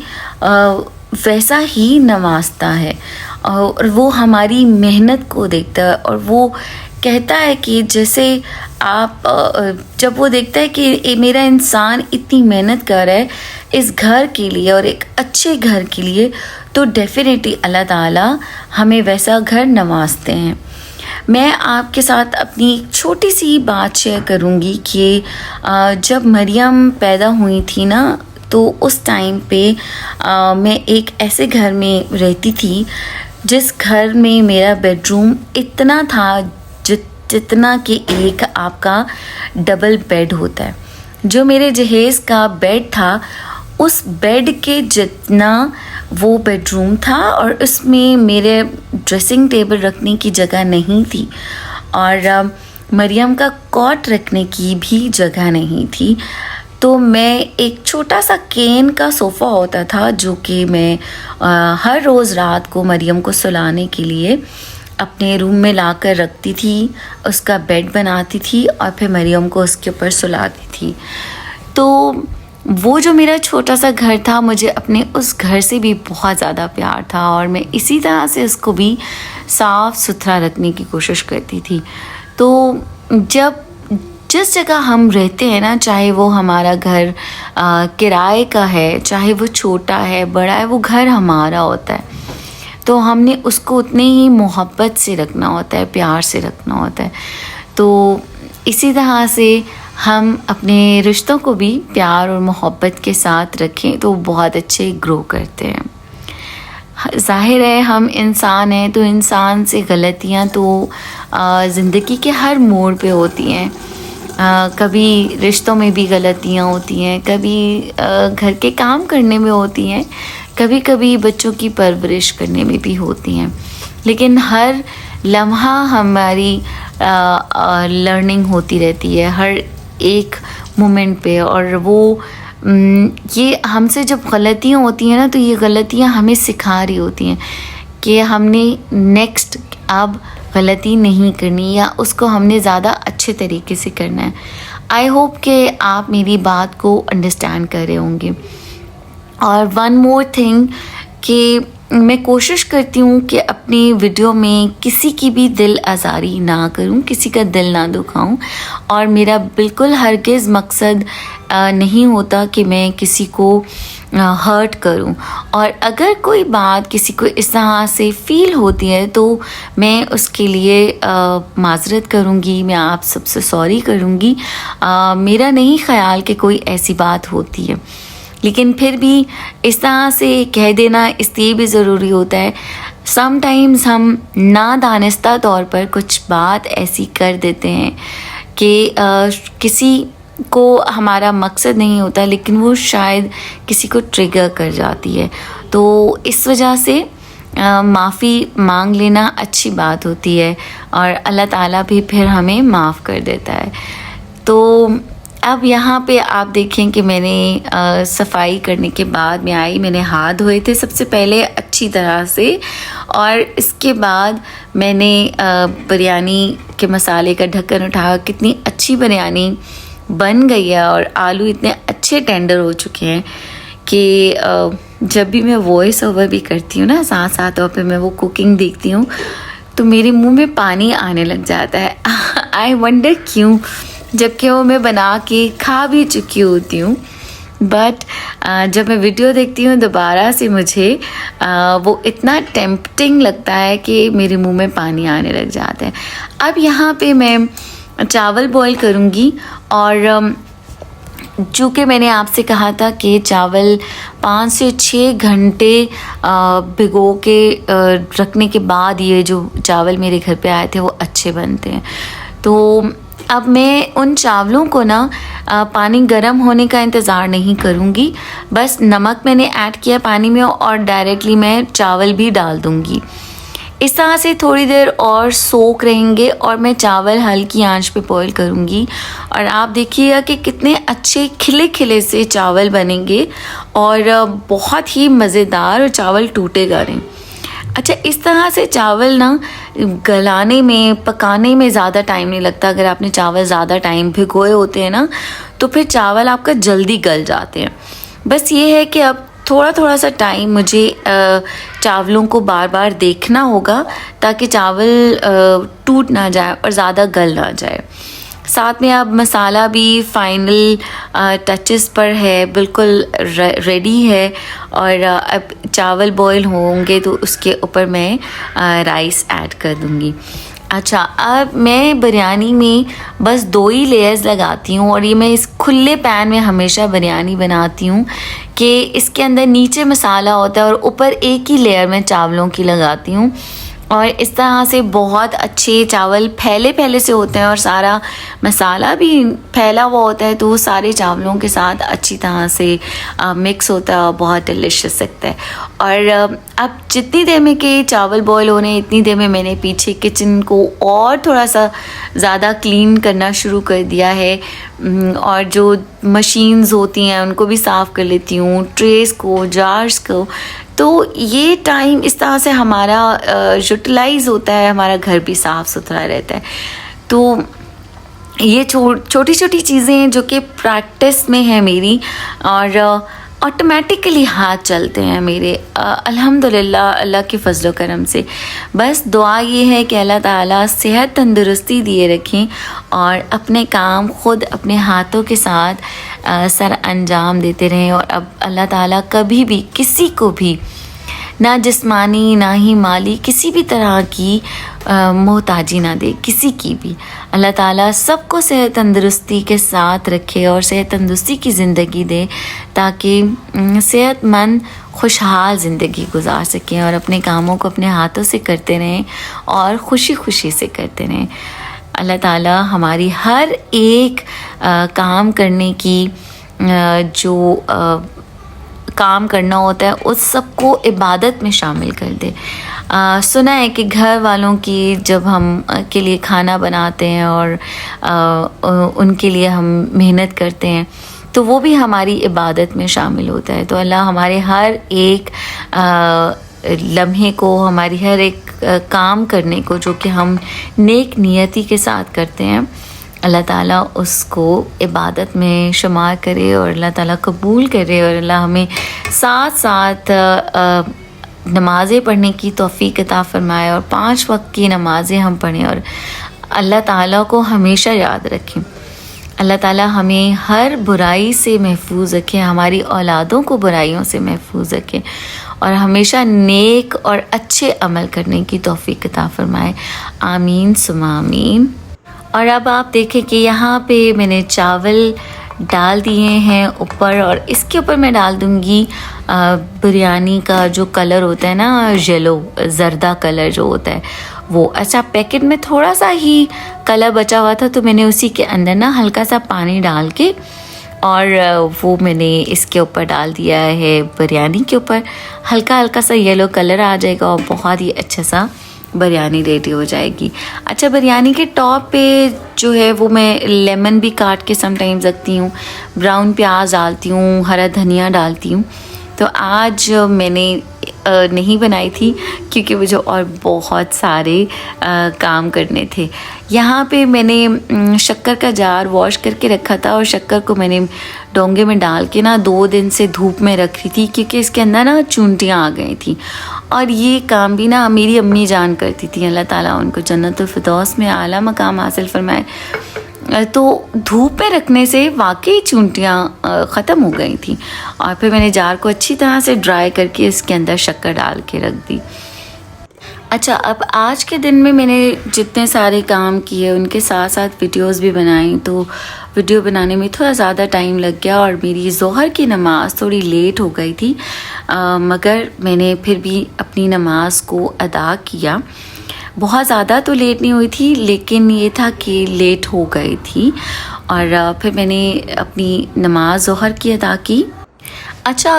वैसा ही नवाजता है और वो हमारी मेहनत को देखता है और वो कहता है कि जैसे आप जब वो देखता है कि मेरा इंसान इतनी मेहनत कर रहा है इस घर के लिए और एक अच्छे घर के लिए, तो डेफिनेटली अल्लाह ताला हमें वैसा घर नवाजते हैं। मैं आपके साथ अपनी एक छोटी सी बात शेयर करूँगी कि जब मरियम पैदा हुई थी ना, तो उस टाइम पे मैं एक ऐसे घर में रहती थी जिस घर में मेरा बेडरूम इतना था जितना कि एक आपका डबल बेड होता है। जो मेरे जहेज़ का बेड था उस बेड के जितना वो बेडरूम था और उसमें मेरे ड्रेसिंग टेबल रखने की जगह नहीं थी और मरियम का कॉट रखने की भी जगह नहीं थी। तो मैं एक छोटा सा केन का सोफ़ा होता था जो कि मैं हर रोज़ रात को मरियम को सुलाने के लिए अपने रूम में ला कर रखती थी, उसका बेड बनाती थी और फिर मरियम को उसके ऊपर सुलाती थी। तो वो जो मेरा छोटा सा घर था, मुझे अपने उस घर से भी बहुत ज़्यादा प्यार था और मैं इसी तरह से उसको भी साफ़ सुथरा रखने की कोशिश करती थी। तो जब जिस जगह हम रहते हैं ना, चाहे वो हमारा घर किराए का है, चाहे वो छोटा है बड़ा है, वो घर हमारा होता है, तो हमने उसको उतने ही मोहब्बत से रखना होता है, प्यार से रखना होता है। तो इसी तरह से हम अपने रिश्तों को भी प्यार और मोहब्बत के साथ रखें तो बहुत अच्छे ग्रो करते हैं। ज़ाहिर है हम इंसान हैं, तो इंसान से गलतियाँ तो ज़िंदगी के हर मोड़ पे होती हैं। कभी रिश्तों में भी गलतियाँ होती हैं, कभी घर के काम करने में होती हैं, कभी कभी बच्चों की परवरिश करने में भी होती हैं। लेकिन हर लम्हा हमारी लर्निंग होती रहती है हर एक मोमेंट पे। और वो ये हमसे जब गलतियाँ होती हैं ना, तो ये गलतियाँ हमें सिखा रही होती हैं कि हमने नेक्स्ट अब गलती नहीं करनी, या उसको हमने ज़्यादा अच्छे तरीके से करना है। आई होप कि आप मेरी बात को अंडरस्टैंड कर रहे होंगे। और वन मोर थिंग कि मैं कोशिश करती हूँ कि अपनी वीडियो में किसी की भी दिल आज़ारी ना करूँ, किसी का दिल ना दुखाऊँ। और मेरा बिल्कुल हरगिज़ मकसद नहीं होता कि मैं किसी को हर्ट करूं। और अगर कोई बात किसी को इस तरह से फ़ील होती है तो मैं उसके लिए माज़रत करूंगी, मैं आप सबसे सॉरी करूंगी। मेरा नहीं ख़याल कि कोई ऐसी बात होती है, लेकिन फिर भी इस तरह से कह देना इसलिए भी ज़रूरी होता है। समटाइम्स हम नादानिस्ता तौर पर कुछ बात ऐसी कर देते हैं कि किसी को हमारा मकसद नहीं होता, लेकिन वो शायद किसी को ट्रिगर कर जाती है। तो इस वजह से माफ़ी मांग लेना अच्छी बात होती है, और अल्लाह ताला भी फिर हमें माफ़ कर देता है। तो अब यहाँ पे आप देखें कि मैंने सफाई करने के बाद मैं आई, मैंने हाथ धोए थे सबसे पहले अच्छी तरह से, और इसके बाद मैंने बिरयानी के मसाले का ढक्कन उठाया। कितनी अच्छी बिरयानी बन गई है, और आलू इतने अच्छे टेंडर हो चुके हैं कि जब भी मैं वॉइस ओवर भी करती हूँ ना, साथ साथ और फिर मैं वो कुकिंग देखती हूँ, तो मेरे मुंह में पानी आने लग जाता है। आई वंडर क्यों, जबकि वो मैं बना के खा भी चुकी होती हूँ। बट जब मैं वीडियो देखती हूँ दोबारा से, मुझे वो इतना टेम्पटिंग लगता है कि मेरे मुंह में पानी आने लग जाता है। अब यहाँ पे मैं चावल बॉईल करूँगी, और चूँकि मैंने आपसे कहा था कि चावल 5 से 6 घंटे भिगो के रखने के बाद ये जो चावल मेरे घर पे आए थे वो अच्छे बनते हैं। तो अब मैं उन चावलों को ना पानी गर्म होने का इंतज़ार नहीं करूँगी, बस नमक मैंने ऐड किया पानी में और डायरेक्टली मैं चावल भी डाल दूँगी। इस तरह से थोड़ी देर और सोक रहेंगे और मैं चावल हल्की आंच पे बॉईल करूँगी। और आप देखिएगा कि कितने अच्छे खिले खिले से चावल बनेंगे और बहुत ही मज़ेदार, और चावल टूटेगा नहीं। अच्छा, इस तरह से चावल ना गलाने में, पकाने में ज़्यादा टाइम नहीं लगता। अगर आपने चावल ज़्यादा टाइम भिगोए होते हैं ना, तो फिर चावल आपका जल्दी गल जाते हैं। बस ये है कि अब थोड़ा थोड़ा सा टाइम मुझे चावलों को बार बार देखना होगा ताकि चावल टूट ना जाए और ज़्यादा गल ना जाए। साथ में अब मसाला भी फाइनल टचेस पर है, बिल्कुल रेडी है। और अब चावल बॉईल होंगे तो उसके ऊपर मैं राइस ऐड कर दूँगी। अच्छा, अब मैं बिरयानी में बस 2 ही लेयर्स लगाती हूँ, और ये मैं इस खुले पैन में हमेशा बिरयानी बनाती हूँ कि इसके अंदर नीचे मसाला होता है और ऊपर एक ही लेयर में चावलों की लगाती हूँ। और इस तरह से बहुत अच्छे चावल फैले से होते हैं और सारा मसाला भी फैला हुआ होता है, तो वो सारे चावलों के साथ अच्छी तरह से मिक्स होता है और बहुत डिलिशियस लगता है। और अब जितनी देर में के चावल बॉईल हो रहे हैं, इतनी देर में मैंने पीछे किचन को और थोड़ा सा ज़्यादा क्लीन करना शुरू कर दिया है, और जो मशीन्स होती हैं उनको भी साफ़ कर लेती हूँ, ट्रेस को, जार्स को। तो ये टाइम इस तरह से हमारा यूटिलाइज़ होता है, हमारा घर भी साफ़ सुथरा रहता है। तो ये छोटी छोटी चीज़ें जो कि प्रैक्टिस में है मेरी, और ऑटोमेटिकली हाथ चलते हैं मेरे, अल्हम्दुलिल्लाह, अल्लाह के फजल करम से। बस दुआ ये है कि अल्लाह ताला सेहत तंदुरुस्ती दिए रखें और अपने काम खुद अपने हाथों के साथ सर अंजाम देते रहें। और अब अल्लाह ताला कभी भी किसी को भी ना जिस्मानी ना ही माली किसी भी तरह की मोहताजी ना दे किसी की भी। अल्लाह ताला सबको सेहत तंदुरुस्ती के साथ रखे और सेहत तंदुरुस्ती की ज़िंदगी दे ताकि सेहतमंद खुशहाल ज़िंदगी गुजार सकें और अपने कामों को अपने हाथों से करते रहें और खुशी खुशी से करते रहें। अल्लाह ताला हमारी हर एक काम करने की जो काम करना होता है उस सब को इबादत में शामिल कर दे। सुना है कि घर वालों की जब हम के लिए खाना बनाते हैं और उनके लिए हम मेहनत करते हैं तो वो भी हमारी इबादत में शामिल होता है। तो अल्लाह हमारे हर एक लम्हे को, हमारी हर एक काम करने को जो कि हम नेक नियति के साथ करते हैं, अल्लाह ताला उसको इबादत में शुमार करे और अल्लाह ताला कबूल करे और अल्लाह हमें साथ साथ नमाज़ें पढ़ने की तौफ़ीक अता फ़रमाए और 5 वक्त की नमाज़ें हम पढ़ें और अल्लाह ताला को हमेशा याद रखें। अल्लाह ताला हमें हर बुराई से महफूज रखे, हमारी औलादों को बुराइयों से महफूज रखे और हमेशा नेक और अच्छे अमल करने की तौफ़ीक अता फ़रमाए। आमीन सुम्मा आमीन। और अब आप देखें कि यहाँ पे मैंने चावल डाल दिए हैं ऊपर और इसके ऊपर मैं डाल दूँगी बिरयानी का जो कलर होता है ना, येलो ज़र्दा कलर जो होता है वो। अच्छा, पैकेट में थोड़ा सा ही कलर बचा हुआ था तो मैंने उसी के अंदर ना हल्का सा पानी डाल के और वो मैंने इसके ऊपर डाल दिया है बिरयानी के ऊपर। हल्का हल्का सा येलो कलर आ जाएगा और बहुत ही अच्छा सा बिरयानी रेडी हो जाएगी। अच्छा, बिरयानी के टॉप पे जो है वो मैं लेमन भी काट के समटाइम्स रखती हूँ, ब्राउन प्याज डालती हूँ, हरा धनिया डालती हूँ। तो आज मैंने नहीं बनाई थी क्योंकि मुझे और बहुत सारे काम करने थे। यहाँ पे मैंने शक्कर का जार वॉश करके रखा था और शक्कर को मैंने डोंगे में डाल के ना 2 दिन से धूप में रखी थी क्योंकि इसके अंदर ना चूंटियाँ आ गई थी। और ये काम भी ना मेरी अम्मी जान करती थी, अल्लाह ताला उनको जन्नतुल फिरदौस में आला मकाम हासिल फरमाए। तो धूप में रखने से वाकई चूंटियाँ ख़त्म हो गई थी और फिर मैंने जार को अच्छी तरह से ड्राई करके इसके अंदर शक्कर डाल के रख दी। अच्छा, अब आज के दिन में मैंने जितने सारे काम किए उनके साथ साथ वीडियोस भी बनाई, तो वीडियो बनाने में थोड़ा ज़्यादा टाइम लग गया और मेरी ज़ोहर की नमाज़ थोड़ी लेट हो गई थी, मगर मैंने फिर भी अपनी नमाज को अदा किया। बहुत ज़्यादा तो लेट नहीं हुई थी लेकिन ये था कि लेट हो गई थी और फिर मैंने अपनी नमाज ज़ोहर की अदा की। अच्छा,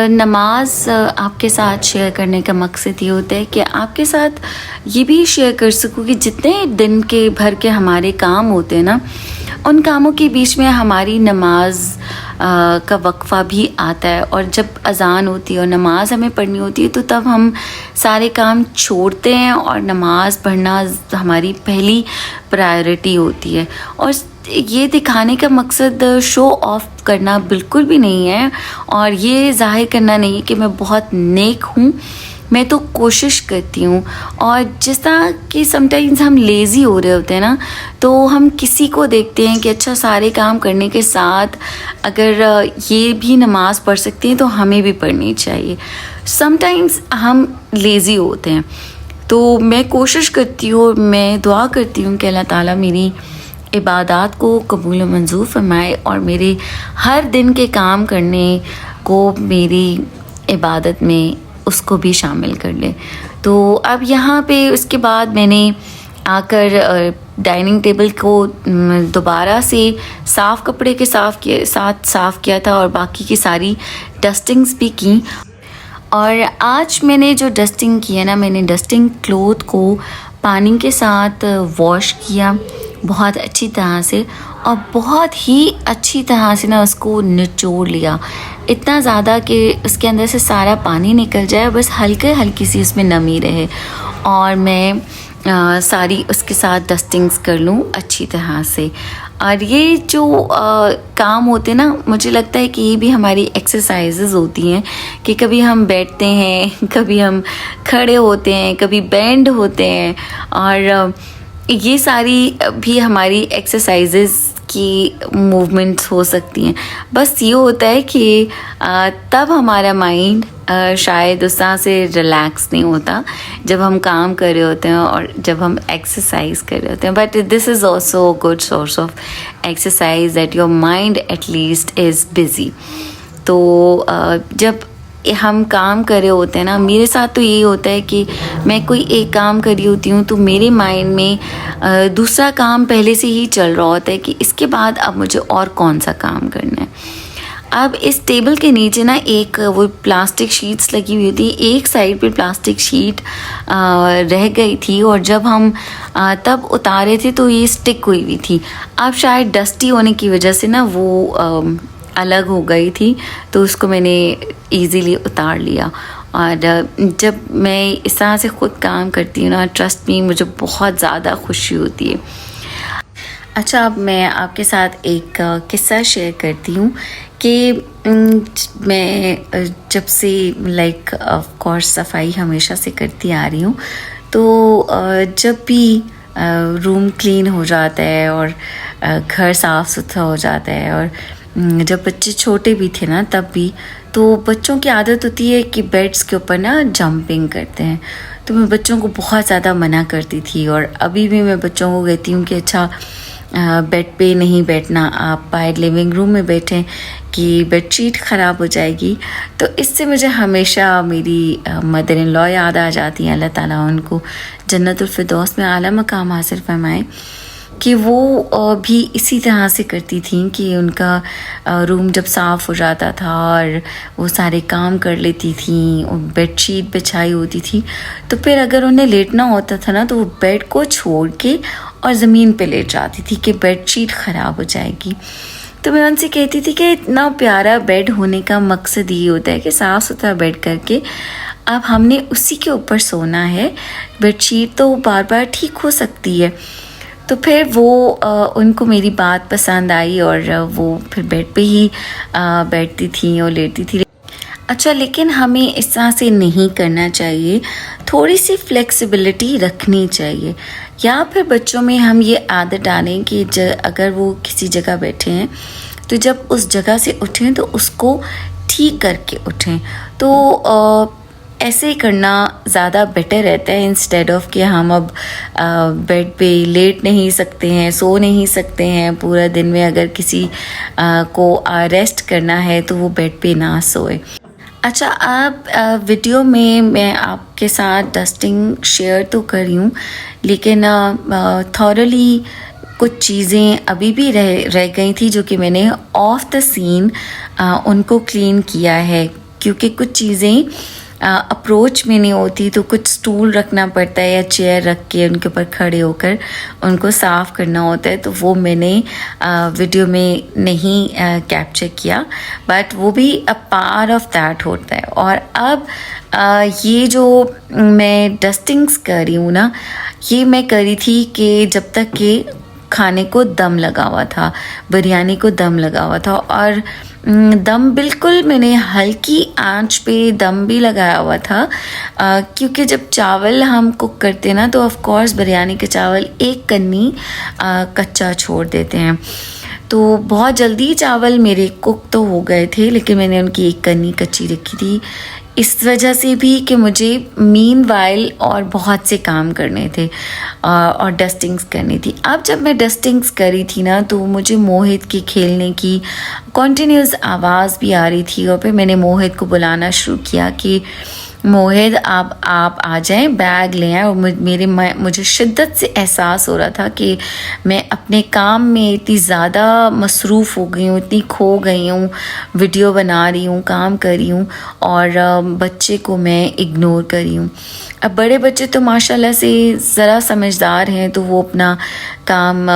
नमाज आपके साथ शेयर करने का मकसद ये होता है कि आपके साथ ये भी शेयर कर सकूँ कि जितने दिन के भर के हमारे काम होते हैं ना, उन कामों के बीच में हमारी नमाज का वक्फ़ा भी आता है और जब अज़ान होती है और नमाज हमें पढ़नी होती है तो तब हम सारे काम छोड़ते हैं और नमाज पढ़ना हमारी पहली प्रायोरिटी होती है। और ये दिखाने का मकसद शो ऑफ करना बिल्कुल भी नहीं है और ये ज़ाहिर करना नहीं है कि मैं बहुत नेक हूँ। मैं तो कोशिश करती हूँ और जिस तरह कि समटाइम्स हम लेज़ी हो रहे होते हैं ना, तो हम किसी को देखते हैं कि अच्छा सारे काम करने के साथ अगर ये भी नमाज़ पढ़ सकते हैं तो हमें भी पढ़नी चाहिए। समटाइम्स हम लेज़ी होते हैं, तो मैं कोशिश करती हूँ, मैं दुआ करती हूँ कि अल्लाह ताला मेरी इबादत को कबूल मंजूर फरमाए और मेरे हर दिन के काम करने को मेरी इबादत में उसको भी शामिल कर ले। तो अब यहाँ पे उसके बाद मैंने आकर डाइनिंग टेबल को दोबारा से साफ़ कपड़े के साथ साफ़ किया था और बाकी की सारी डस्टिंग्स भी की। और आज मैंने जो डस्टिंग की है ना, मैंने डस्टिंग क्लॉथ को पानी के साथ वॉश किया बहुत अच्छी तरह से और बहुत ही अच्छी तरह से ना उसको निचोड़ लिया, इतना ज़्यादा कि उसके अंदर से सारा पानी निकल जाए, बस हल्की सी उसमें नमी रहे और मैं सारी उसके साथ डस्टिंग्स कर लूँ अच्छी तरह से। और ये जो काम होते हैं ना, मुझे लगता है कि ये भी हमारी एक्सरसाइजेज़ होती हैं कि कभी हम बैठते हैं, कभी हम खड़े होते हैं, कभी बेंड होते हैं और ये सारी भी हमारी एक्सरसाइजेज़ की मूवमेंट्स हो सकती हैं। बस ये होता है कि तब हमारा माइंड शायद उस तरह से रिलैक्स नहीं होता जब हम काम कर रहे होते हैं और जब हम एक्सरसाइज कर रहे होते हैं. But this is also good source of exercise that your mind at least is busy. तो जब हम काम कर रहे होते हैं ना, मेरे साथ तो यही होता है कि मैं कोई एक काम कर रही होती हूँ तो मेरे माइंड में दूसरा काम पहले से ही चल रहा होता है कि इसके बाद अब मुझे और कौन सा काम करना है. अब इस टेबल के नीचे ना एक वो प्लास्टिक शीट्स लगी हुई थी, एक साइड पे प्लास्टिक शीट रह गई थी और जब हम तब उतारे थे तो ये स्टिक हुई हुई थी. अब शायद डस्टी होने की वजह से ना वो अलग हो गई थी, तो उसको मैंने इजीली उतार लिया. और जब मैं इस तरह से ख़ुद काम करती हूँ ना, ट्रस्ट मी, मुझे बहुत ज़्यादा खुशी होती है. अच्छा, अब मैं आपके साथ एक किस्सा शेयर करती हूँ कि मैं जब से लाइक ऑफ कोर्स सफाई हमेशा से करती आ रही हूँ, तो जब भी रूम क्लीन हो जाता है और घर साफ़ सुथरा हो जाता है, और जब बच्चे छोटे भी थे ना तब भी, तो बच्चों की आदत होती है कि बेड्स के ऊपर ना जंपिंग करते हैं. तो मैं बच्चों को बहुत ज़्यादा मना करती थी और अभी भी मैं बच्चों को कहती हूँ कि अच्छा बेड पे नहीं बैठना, आप बाहर लिविंग रूम में बैठें कि बेडशीट ख़राब हो जाएगी. तो इससे मुझे हमेशा मेरी मदर इन लॉ याद आ जाती हैं. अल्लाह ताला उनको जन्नतुल फिरदौस में आला मकाम हासिल फरमाए, कि वो भी इसी तरह से करती थी कि उनका रूम जब साफ़ हो जाता था और वो सारे काम कर लेती थी और बेडशीट बिछाई होती थी, तो फिर अगर उन्हें लेटना होता था ना तो वो बेड को छोड़ के और ज़मीन पे लेट जाती थी कि बेडशीट ख़राब हो जाएगी. तो मैं उनसे कहती थी कि इतना प्यारा बेड होने का मकसद ये होता है कि साफ़ सुथरा बेड करके अब हमने उसी के ऊपर सोना है. बेडशीट तो बार बार ठीक हो सकती है. तो फिर वो उनको मेरी बात पसंद आई और वो फिर बेड पे ही बैठती थी और लेटती थी. अच्छा, लेकिन हमें इस तरह से नहीं करना चाहिए, थोड़ी सी फ्लेक्सिबिलिटी रखनी चाहिए. या फिर बच्चों में हम ये आदत डालें कि अगर वो किसी जगह बैठे हैं तो जब उस जगह से उठें तो उसको ठीक करके उठें. तो ऐसे ही करना ज़्यादा बेटर रहता है, इंस्टेड ऑफ कि हम अब बेड पे लेट नहीं सकते हैं, सो नहीं सकते हैं पूरा दिन में. अगर किसी को रेस्ट करना है तो वो बेड पे ना सोए. अच्छा, अब वीडियो में मैं आपके साथ डस्टिंग शेयर तो कर रही हूँ, लेकिन थॉरली कुछ चीज़ें अभी भी रह गई थी जो कि मैंने ऑफ द सीन उनको क्लीन किया है. क्योंकि कुछ चीज़ें अप्रोच में नहीं होती, तो कुछ स्टूल रखना पड़ता है या चेयर रख के उनके ऊपर खड़े होकर उनको साफ़ करना होता है. तो वो मैंने वीडियो में नहीं कैप्चर किया, बट वो भी अ पार्ट ऑफ दैट होता है. और अब ये जो मैं डस्टिंग्स कर रही हूँ ना, ये मैं करी थी कि जब तक कि खाने को दम लगा हुआ था, बिरयानी को दम लगा हुआ था. और दम बिल्कुल मैंने हल्की आंच पे दम भी लगाया हुआ था, क्योंकि जब चावल हम कुक करते हैं ना तो ऑफ कोर्स बिरयानी के चावल एक कन्नी कच्चा छोड़ देते हैं. तो बहुत जल्दी चावल मेरे कुक तो हो गए थे, लेकिन मैंने उनकी एक कन्नी कच्ची रखी थी, इस वजह से भी कि मुझे मीनवाइल और बहुत से काम करने थे और डस्टिंग्स करनी थी. अब जब मैं डस्टिंग्स करी थी ना, तो मुझे मोहित के खेलने की कॉन्टीन्यूस आवाज़ भी आ रही थी. और फिर मैंने मोहित को बुलाना शुरू किया कि मोहित आप आ जाएं, बैग ले आएँ. और मुझे शिद्दत से एहसास हो रहा था कि मैं अपने काम में इतनी ज़्यादा मसरूफ़ हो गई हूँ, इतनी खो गई हूँ, वीडियो बना रही हूँ, काम कर रही हूँ, और बच्चे को मैं इग्नोर कर रही हूँ. अब बड़े बच्चे तो माशाल्लाह से ज़रा समझदार हैं, तो वो अपना काम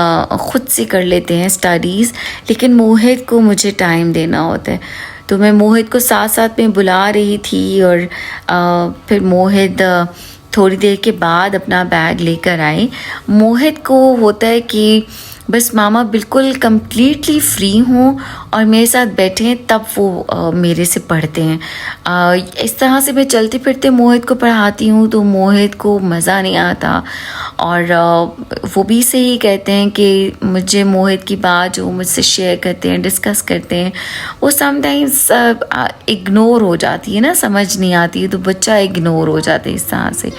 ख़ुद से कर लेते हैं, स्टडीज़. लेकिन मोहित को मुझे टाइम देना होता है, तो मैं मोहित को साथ साथ में बुला रही थी. और फिर मोहित थोड़ी देर के बाद अपना बैग लेकर आए. मोहित को होता है कि बस मामा बिल्कुल कम्प्लीटली फ्री हों और मेरे साथ बैठे हैं तब वो मेरे से पढ़ते हैं। इस तरह से मैं चलते फिरते मोहित को पढ़ाती हूँ तो मोहित को मज़ा नहीं आता, और वो भी सही कहते हैं कि मुझे मोहित की बात जो मुझसे शेयर करते हैं, डिस्कस करते हैं, वो समटाइम्स इग्नोर हो जाती है ना, समझ नहीं आती है तो बच्चा इग्नोर हो जाता है इस तरह से।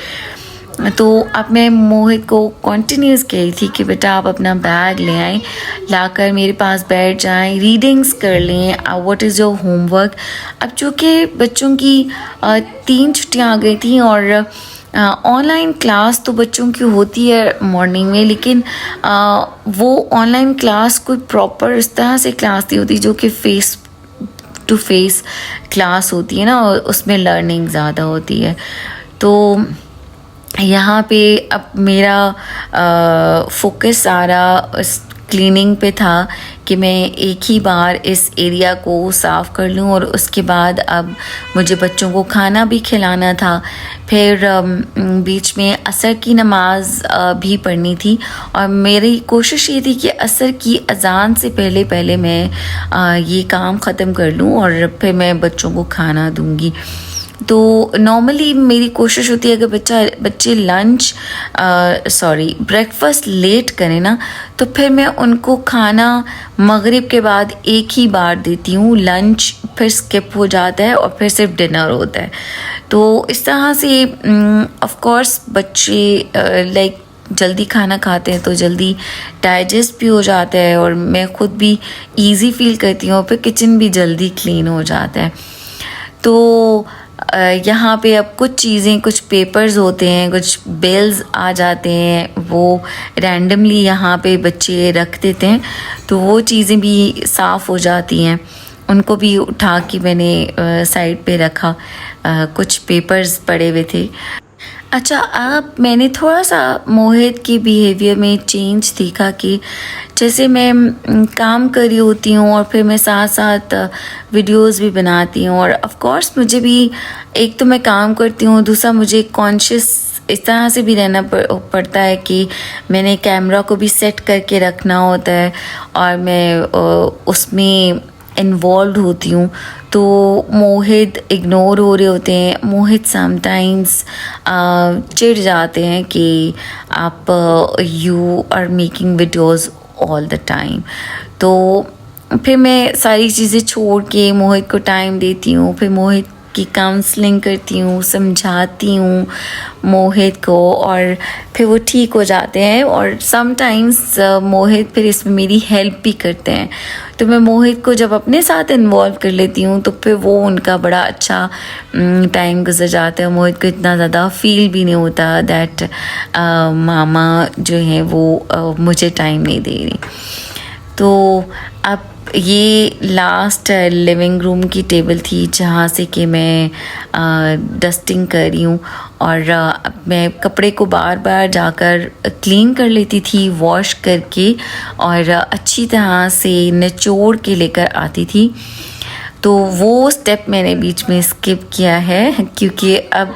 तो अब मैं मोहित को कंटिन्यूस कही थी कि बेटा आप अपना बैग ले आएँ, लाकर मेरे पास बैठ जाएं, रीडिंग्स कर लें, व्हाट इज़ योर होमवर्क। अब चूँकि बच्चों की 3 छुट्टियाँ आ गई थी और ऑनलाइन क्लास तो बच्चों की होती है मॉर्निंग में, लेकिन वो ऑनलाइन क्लास कोई प्रॉपर इस तरह से क्लास नहीं होती जो कि फेस टू फेस क्लास होती है ना, और उसमें लर्निंग ज़्यादा होती है। तो यहाँ पे अब मेरा फोकस सारा इस क्लीनिंग पे था कि मैं एक ही बार इस एरिया को साफ़ कर लूँ, और उसके बाद अब मुझे बच्चों को खाना भी खिलाना था। फिर बीच में असर की नमाज़ भी पढ़नी थी, और मेरी कोशिश ये थी कि असर की अज़ान से पहले पहले मैं ये काम ख़त्म कर लूँ और फिर मैं बच्चों को खाना दूँगी। तो नॉर्मली मेरी कोशिश होती है अगर बच्चे ब्रेकफास्ट लेट करें ना, तो फिर मैं उनको खाना मगरिब के बाद एक ही बार देती हूँ, लंच फिर स्किप हो जाता है और फिर सिर्फ डिनर होता है। तो इस तरह से ऑफ कोर्स बच्चे जल्दी खाना खाते हैं तो जल्दी डाइजेस्ट भी हो जाता है, और मैं ख़ुद भी इजी फील करती हूँ, फिर किचन भी जल्दी क्लीन हो जाता है। तो यहाँ पे अब कुछ चीज़ें, कुछ पेपर्स होते हैं, कुछ बेल्स आ जाते हैं, वो रैंडमली यहाँ पे बच्चे रख देते हैं, तो वो चीज़ें भी साफ़ हो जाती हैं। उनको भी उठा के मैंने साइड पे रखा। कुछ पेपर्स पड़े हुए थे। अच्छा, अब मैंने थोड़ा सा मोहित के बिहेवियर में चेंज देखा कि जैसे मैं काम कर रही होती हूँ और फिर मैं साथ साथ वीडियोस भी बनाती हूँ, और ऑफ कोर्स मुझे भी, एक तो मैं काम करती हूँ, दूसरा मुझे कॉन्शियस इस तरह से भी रहना पड़ता है कि मैंने कैमरा को भी सेट करके रखना होता है और मैं उसमें इन्वॉल्व होती हूँ। तो मोहित इग्नोर हो रहे होते हैं, मोहित समटाइम्स चिढ़ जाते हैं कि आप you are making videos all the time. तो फिर मैं सारी चीज़ें छोड़ के मोहित को टाइम देती हूँ, फिर मोहित की काउंसलिंग करती हूँ, समझाती हूँ मोहित को, और फिर वो ठीक हो जाते हैं। और समटाइम्स मोहित फिर इसमें मेरी हेल्प भी करते हैं, तो मैं मोहित को जब अपने साथ इन्वॉल्व कर लेती हूँ तो फिर वो उनका बड़ा अच्छा टाइम गुजर जाता है। मोहित को इतना ज़्यादा फील भी नहीं होता दैट मामा जो है वो मुझे टाइम नहीं दे रही। तो अब ये लास्ट लिविंग रूम की टेबल थी जहाँ से कि मैं डस्टिंग कर रही हूँ, और मैं कपड़े को बार बार जाकर क्लीन कर लेती थी वॉश करके, और अच्छी तरह से निचोड़ के लेकर आती थी। तो वो स्टेप मैंने बीच में स्किप किया है, क्योंकि अब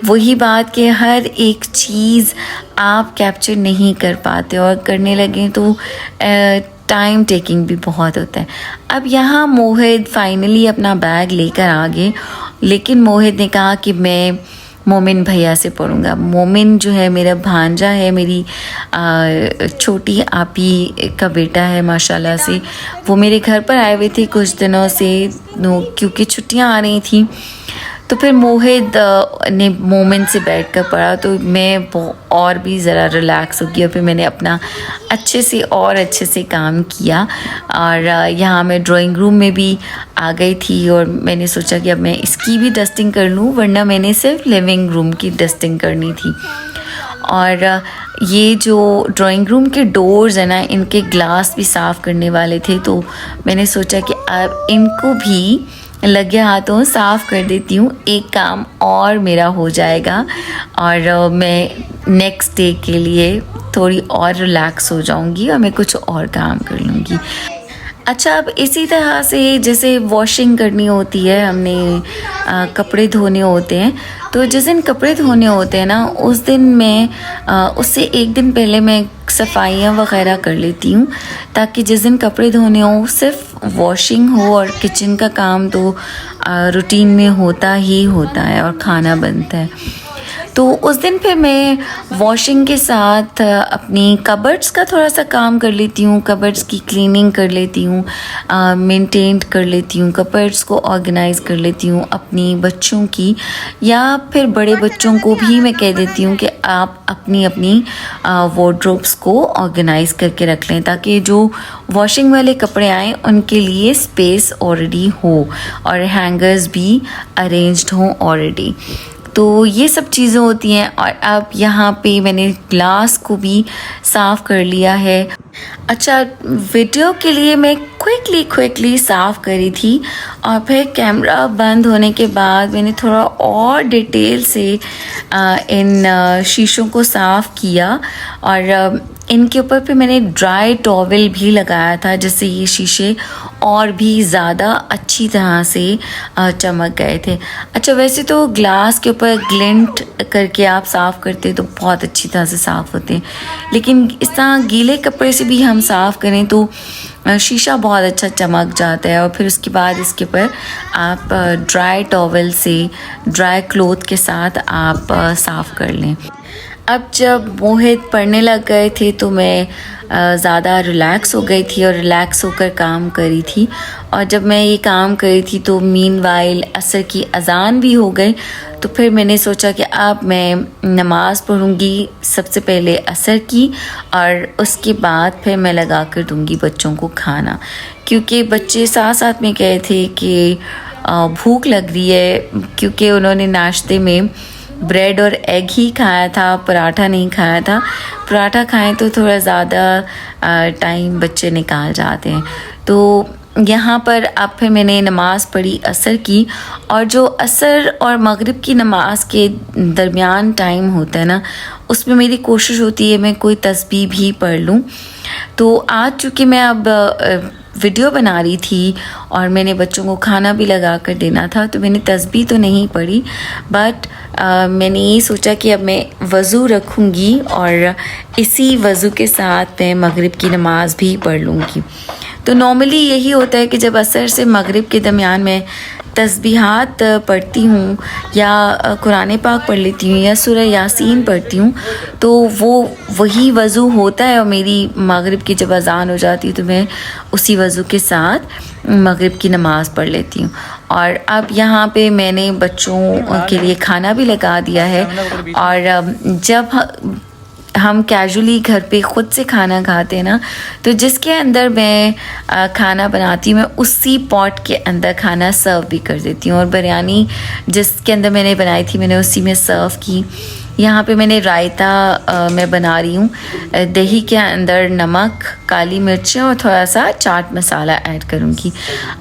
वही बात कि हर एक चीज़ आप कैप्चर नहीं कर पाते, और करने लगे तो टाइम टेकिंग भी बहुत होता है। अब यहाँ मोहित फाइनली अपना बैग लेकर आ गए, लेकिन मोहित ने कहा कि मैं मोमिन भैया से पढ़ूंगा। मोमिन जो है मेरा भांजा है, मेरी छोटी आपी का बेटा है माशाल्लाह से। वो मेरे घर पर आए हुए थे कुछ दिनों से, क्योंकि छुट्टियाँ आ रही थी। तो फिर मोहित ने मोमिन से बैठकर पढ़ा, तो मैं और भी ज़रा रिलैक्स हो गई, और फिर मैंने अपना अच्छे से काम किया। और यहाँ मैं ड्राइंग रूम में भी आ गई थी, और मैंने सोचा कि अब मैं इसकी भी डस्टिंग कर लूँ, वरना मैंने सिर्फ लिविंग रूम की डस्टिंग करनी थी। और ये जो ड्राइंग रूम के डोर्स हैं ना, इनके ग्लास भी साफ़ करने वाले थे, तो मैंने सोचा कि अब इनको भी लगे हाथों साफ़ कर देती हूँ, एक काम और मेरा हो जाएगा, और मैं नेक्स्ट डे के लिए थोड़ी और रिलैक्स हो जाऊँगी और मैं कुछ और काम कर लूँगी। अच्छा, अब इसी तरह से जैसे वॉशिंग करनी होती है, हमने कपड़े धोने होते हैं, तो जिस दिन कपड़े धोने होते हैं ना, उस दिन मैं उससे एक दिन पहले मैं सफाइयाँ वगैरह कर लेती हूँ, ताकि जिस दिन कपड़े धोने हो सिर्फ वॉशिंग हो, और किचन का काम तो रूटीन में होता ही होता है और खाना बनता है। तो उस दिन फिर मैं वॉशिंग के साथ अपनी कबर्ड्स का थोड़ा सा काम कर लेती हूँ, कबर्ड्स की क्लीनिंग कर लेती हूँ, मेंटेन कर लेती हूँ, कबर्ड्स को ऑर्गेनाइज़ कर लेती हूँ अपनी बच्चों की, या फिर बड़े बच्चों को भी मैं कह देती हूँ कि आप अपनी अपनी वार्डरोब्स को ऑर्गेनाइज़ करके रख लें, ताकि जो वॉशिंग वाले कपड़े आएँ उनके लिए स्पेस ऑलरेडी हो और हैंगर्स भी अरेंज्ड हों ऑलरेडी। तो ये सब चीज़ें होती हैं। और अब यहाँ पे मैंने ग्लास को भी साफ़ कर लिया है। अच्छा, वीडियो के लिए मैं क्विकली साफ़ करी थी, और फिर कैमरा बंद होने के बाद मैंने थोड़ा और डिटेल से इन शीशों को साफ़ किया, और इनके ऊपर पे मैंने ड्राई टॉवल भी लगाया था, जिससे ये शीशे और भी ज़्यादा अच्छी तरह से चमक गए थे। अच्छा, वैसे तो ग्लास के ऊपर ग्लिंट करके आप साफ़ करते हैं तो बहुत अच्छी तरह से साफ़ होते हैं, लेकिन इस तरह गीले कपड़े से भी हम साफ़ करें तो शीशा बहुत अच्छा चमक जाता है। और फिर उसके बाद इसके ऊपर आप ड्राई टॉवल से, ड्राई क्लॉथ के साथ आप साफ़ कर लें। अब जब मोहित पढ़ने लग गए थे तो मैं ज़्यादा रिलैक्स हो गई थी और रिलैक्स होकर काम करी थी। और जब मैं ये काम करी थी तो मीनवाइल असर की अज़ान भी हो गई, तो फिर मैंने सोचा कि अब मैं नमाज़ पढ़ूँगी, सबसे पहले असर की, और उसके बाद फिर मैं लगा कर दूँगी बच्चों को खाना, क्योंकि बच्चे साथ साथ में कहे थे कि भूख लग रही है, क्योंकि उन्होंने नाश्ते में ब्रेड और एग ही खाया था, पराठा नहीं खाया था। पराठा खाएं तो थोड़ा ज़्यादा टाइम बच्चे निकाल जाते हैं। तो यहाँ पर अब फिर मैंने नमाज़ पढ़ी असर की, और जो असर और मगरिब की नमाज़ के दरमियान टाइम होता है ना, उसमें मेरी कोशिश होती है मैं कोई तस्बीह भी पढ़ लूँ। तो आज चूँकि मैं अब वीडियो बना रही थी और मैंने बच्चों को खाना भी लगा कर देना था, तो मैंने तस्बीह तो नहीं पढ़ी, बट मैंने ये सोचा कि अब मैं वज़ू रखूँगी और इसी वज़ू के साथ मैं मगरिब की नमाज़ भी पढ़ लूँगी। तो नॉर्मली यही होता है कि जब असर से मगरिब के दरमियान में तस्बीहात पढ़ती हूँ, या कुरान पाक पढ़ लेती हूँ, या सूरह यासीन पढ़ती हूँ, तो वही वज़ू होता है। और मेरी मगरिब की जब अज़ान हो जाती है तो मैं उसी वज़ू के साथ मगरिब की नमाज़ पढ़ लेती हूँ। और अब यहाँ पे मैंने बच्चों के लिए खाना भी लगा दिया है। और जब हम कैजुअली घर पे ख़ुद से खाना खाते हैं ना, तो जिसके अंदर मैं खाना बनाती हूँ, मैं उसी पॉट के अंदर खाना सर्व भी कर देती हूँ। और बिरयानी जिसके अंदर मैंने बनाई थी, मैंने उसी में सर्व की। यहाँ पे मैंने रायता मैं बना रही हूँ, दही के अंदर नमक, काली मिर्चें और थोड़ा सा चाट मसाला ऐड करूँगी।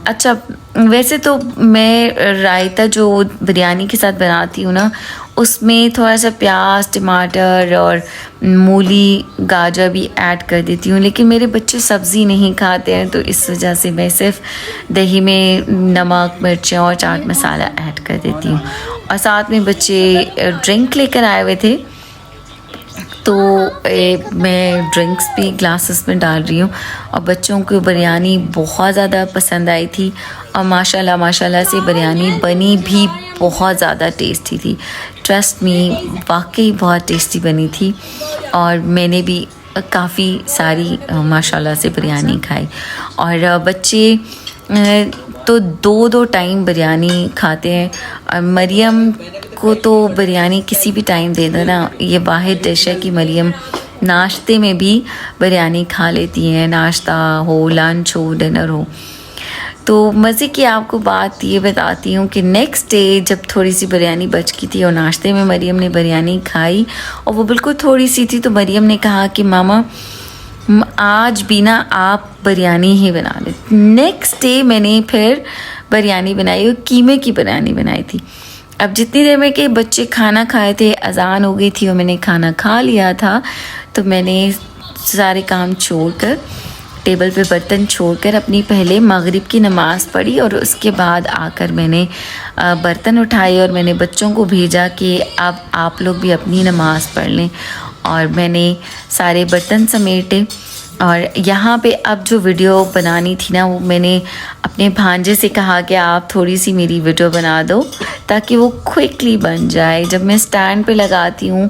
अच्छा, वैसे तो मैं रायता जो बिरयानी के साथ बनाती हूँ ना, उसमें थोड़ा सा प्याज, टमाटर और मूली, गाजर भी ऐड कर देती हूँ, लेकिन मेरे बच्चे सब्ज़ी नहीं खाते हैं, तो इस वजह से मैं सिर्फ दही में नमक, मिर्चें और चाट मसाला ऐड कर देती हूँ। और साथ में बच्चे ड्रिंक लेकर आए हुए थे, तो मैं ड्रिंक्स भी ग्लासेस में डाल रही हूँ। और बच्चों को बिरयानी बहुत ज़्यादा पसंद आई थी, और माशाल्लाह से बिरयानी बनी भी बहुत ज़्यादा टेस्टी थी। ट्रस्ट मी, वाकई बहुत टेस्टी बनी थी। और मैंने भी काफ़ी सारी माशाल्लाह से बिरयानी खाई। और बच्चे तो दो टाइम बिरयानी खाते हैं। और मरियम को तो बिरयानी किसी भी टाइम दे दो ना, ये वाहिद डिश है कि मरियम नाश्ते में भी बिरयानी खा लेती हैं, नाश्ता हो, लंच हो, डिनर हो। तो मज़े की आपको बात ये बताती हूँ कि नेक्स्ट डे जब थोड़ी सी बिरयानी बच गई थी और नाश्ते में मरियम ने बिरयानी खाई, और वो बिल्कुल थोड़ी सी थी, तो मरियम ने कहा कि मामा आज भी ना आप बिरयानी ही बना लें। नेक्स्ट डे मैंने फिर बिरयानी बनाई, और कीमे की बिरयानी बनाई थी। अब जितनी देर में कि बच्चे खाना खाए थे, अज़ान हो गई थी और मैंने खाना खा लिया था, तो मैंने सारे काम छोड़कर टेबल पे बर्तन छोड़कर अपनी पहले मगरिब की नमाज़ पढ़ी और उसके बाद आकर मैंने बर्तन उठाए और मैंने बच्चों को भेजा कि अब आप लोग भी अपनी नमाज़ पढ़ लें। और मैंने सारे बर्तन समेटे और यहाँ पे अब जो वीडियो बनानी थी ना, वो मैंने अपने भांजे से कहा कि आप थोड़ी सी मेरी वीडियो बना दो ताकि वो क्विकली बन जाए। जब मैं स्टैंड पे लगाती हूँ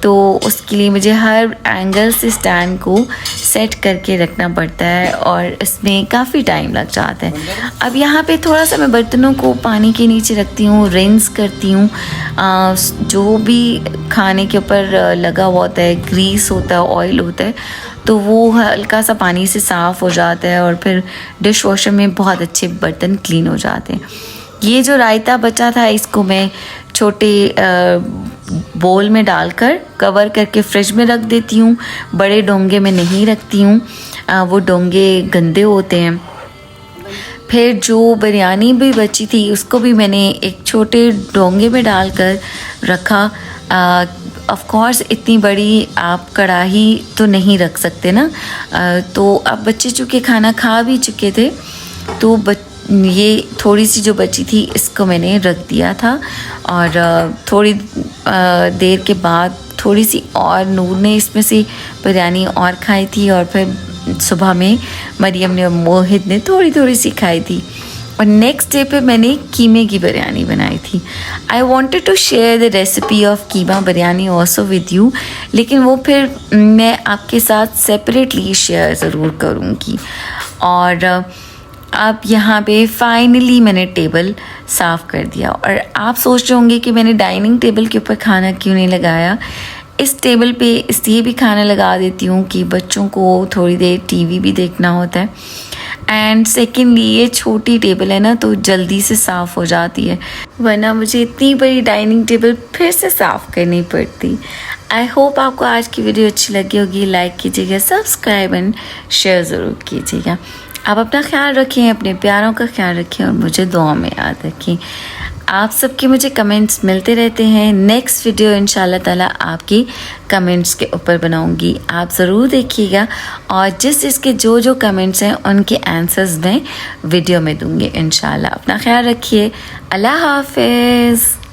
तो उसके लिए मुझे हर एंगल से स्टैंड को सेट करके रखना पड़ता है और इसमें काफ़ी टाइम लग जाता है। अब यहाँ पे थोड़ा सा मैं बर्तनों को पानी के नीचे रखती हूँ, रिंस करती हूँ। जो भी खाने के ऊपर लगा हुआ होता है, ग्रीस होता है, ऑयल होता है, तो वो हल्का सा पानी से साफ़ हो जाता है और फिर डिश वॉशर में बहुत अच्छे बर्तन क्लीन हो जाते हैं। ये जो रायता बचा था इसको मैं छोटे बोल में डालकर कवर करके फ्रिज में रख देती हूँ। बड़े डोंगे में नहीं रखती हूँ, वो डोंगे गंदे होते हैं। फिर जो बिरयानी भी बची थी उसको भी मैंने एक छोटे डोंगे में डालकर रखा। ऑफ कोर्स इतनी बड़ी आप कढ़ाई तो नहीं रख सकते ना, तो अब बच्चे चूँकि खाना खा भी चुके थे तो ये थोड़ी सी जो बची थी इसको मैंने रख दिया था। और थोड़ी देर के बाद थोड़ी सी और नूर ने इसमें से बिरयानी और खाई थी और फिर सुबह में मरियम ने और मोहित ने थोड़ी थोड़ी सी खाई थी। और नेक्स्ट डे पे मैंने कीमे की बिरयानी बनाई थी। I wanted to share the recipe of keema biryani also with you, लेकिन वो फिर मैं आपके साथ सेपरेटली शेयर ज़रूर करूँगी। और अब यहाँ पे फाइनली मैंने टेबल साफ़ कर दिया। और आप सोच रहे होंगे कि मैंने डाइनिंग टेबल के ऊपर खाना क्यों नहीं लगाया। इस टेबल पे इसलिए भी खाना लगा देती हूँ कि बच्चों को थोड़ी देर टीवी भी देखना होता है, एंड सेकेंडली ये छोटी टेबल है ना तो जल्दी से साफ़ हो जाती है, वरना मुझे इतनी बड़ी डाइनिंग टेबल फिर से साफ़ करनी पड़ती। आई होप आपको आज की वीडियो अच्छी लगी होगी। लाइक कीजिएगा, सब्सक्राइब एंड शेयर ज़रूर कीजिएगा। आप अपना ख्याल रखें, अपने प्यारों का ख्याल रखें और मुझे दुआ में याद रखें। आप सबके मुझे कमेंट्स मिलते रहते हैं। नेक्स्ट वीडियो इंशाल्लाह ताला आपकी कमेंट्स के ऊपर बनाऊंगी, आप ज़रूर देखिएगा। और जिसके जो कमेंट्स हैं उनके आंसर्स मैं वीडियो में दूंगी इंशाल्लाह। अपना ख्याल रखिए। अल्लाह हाफ़िज़।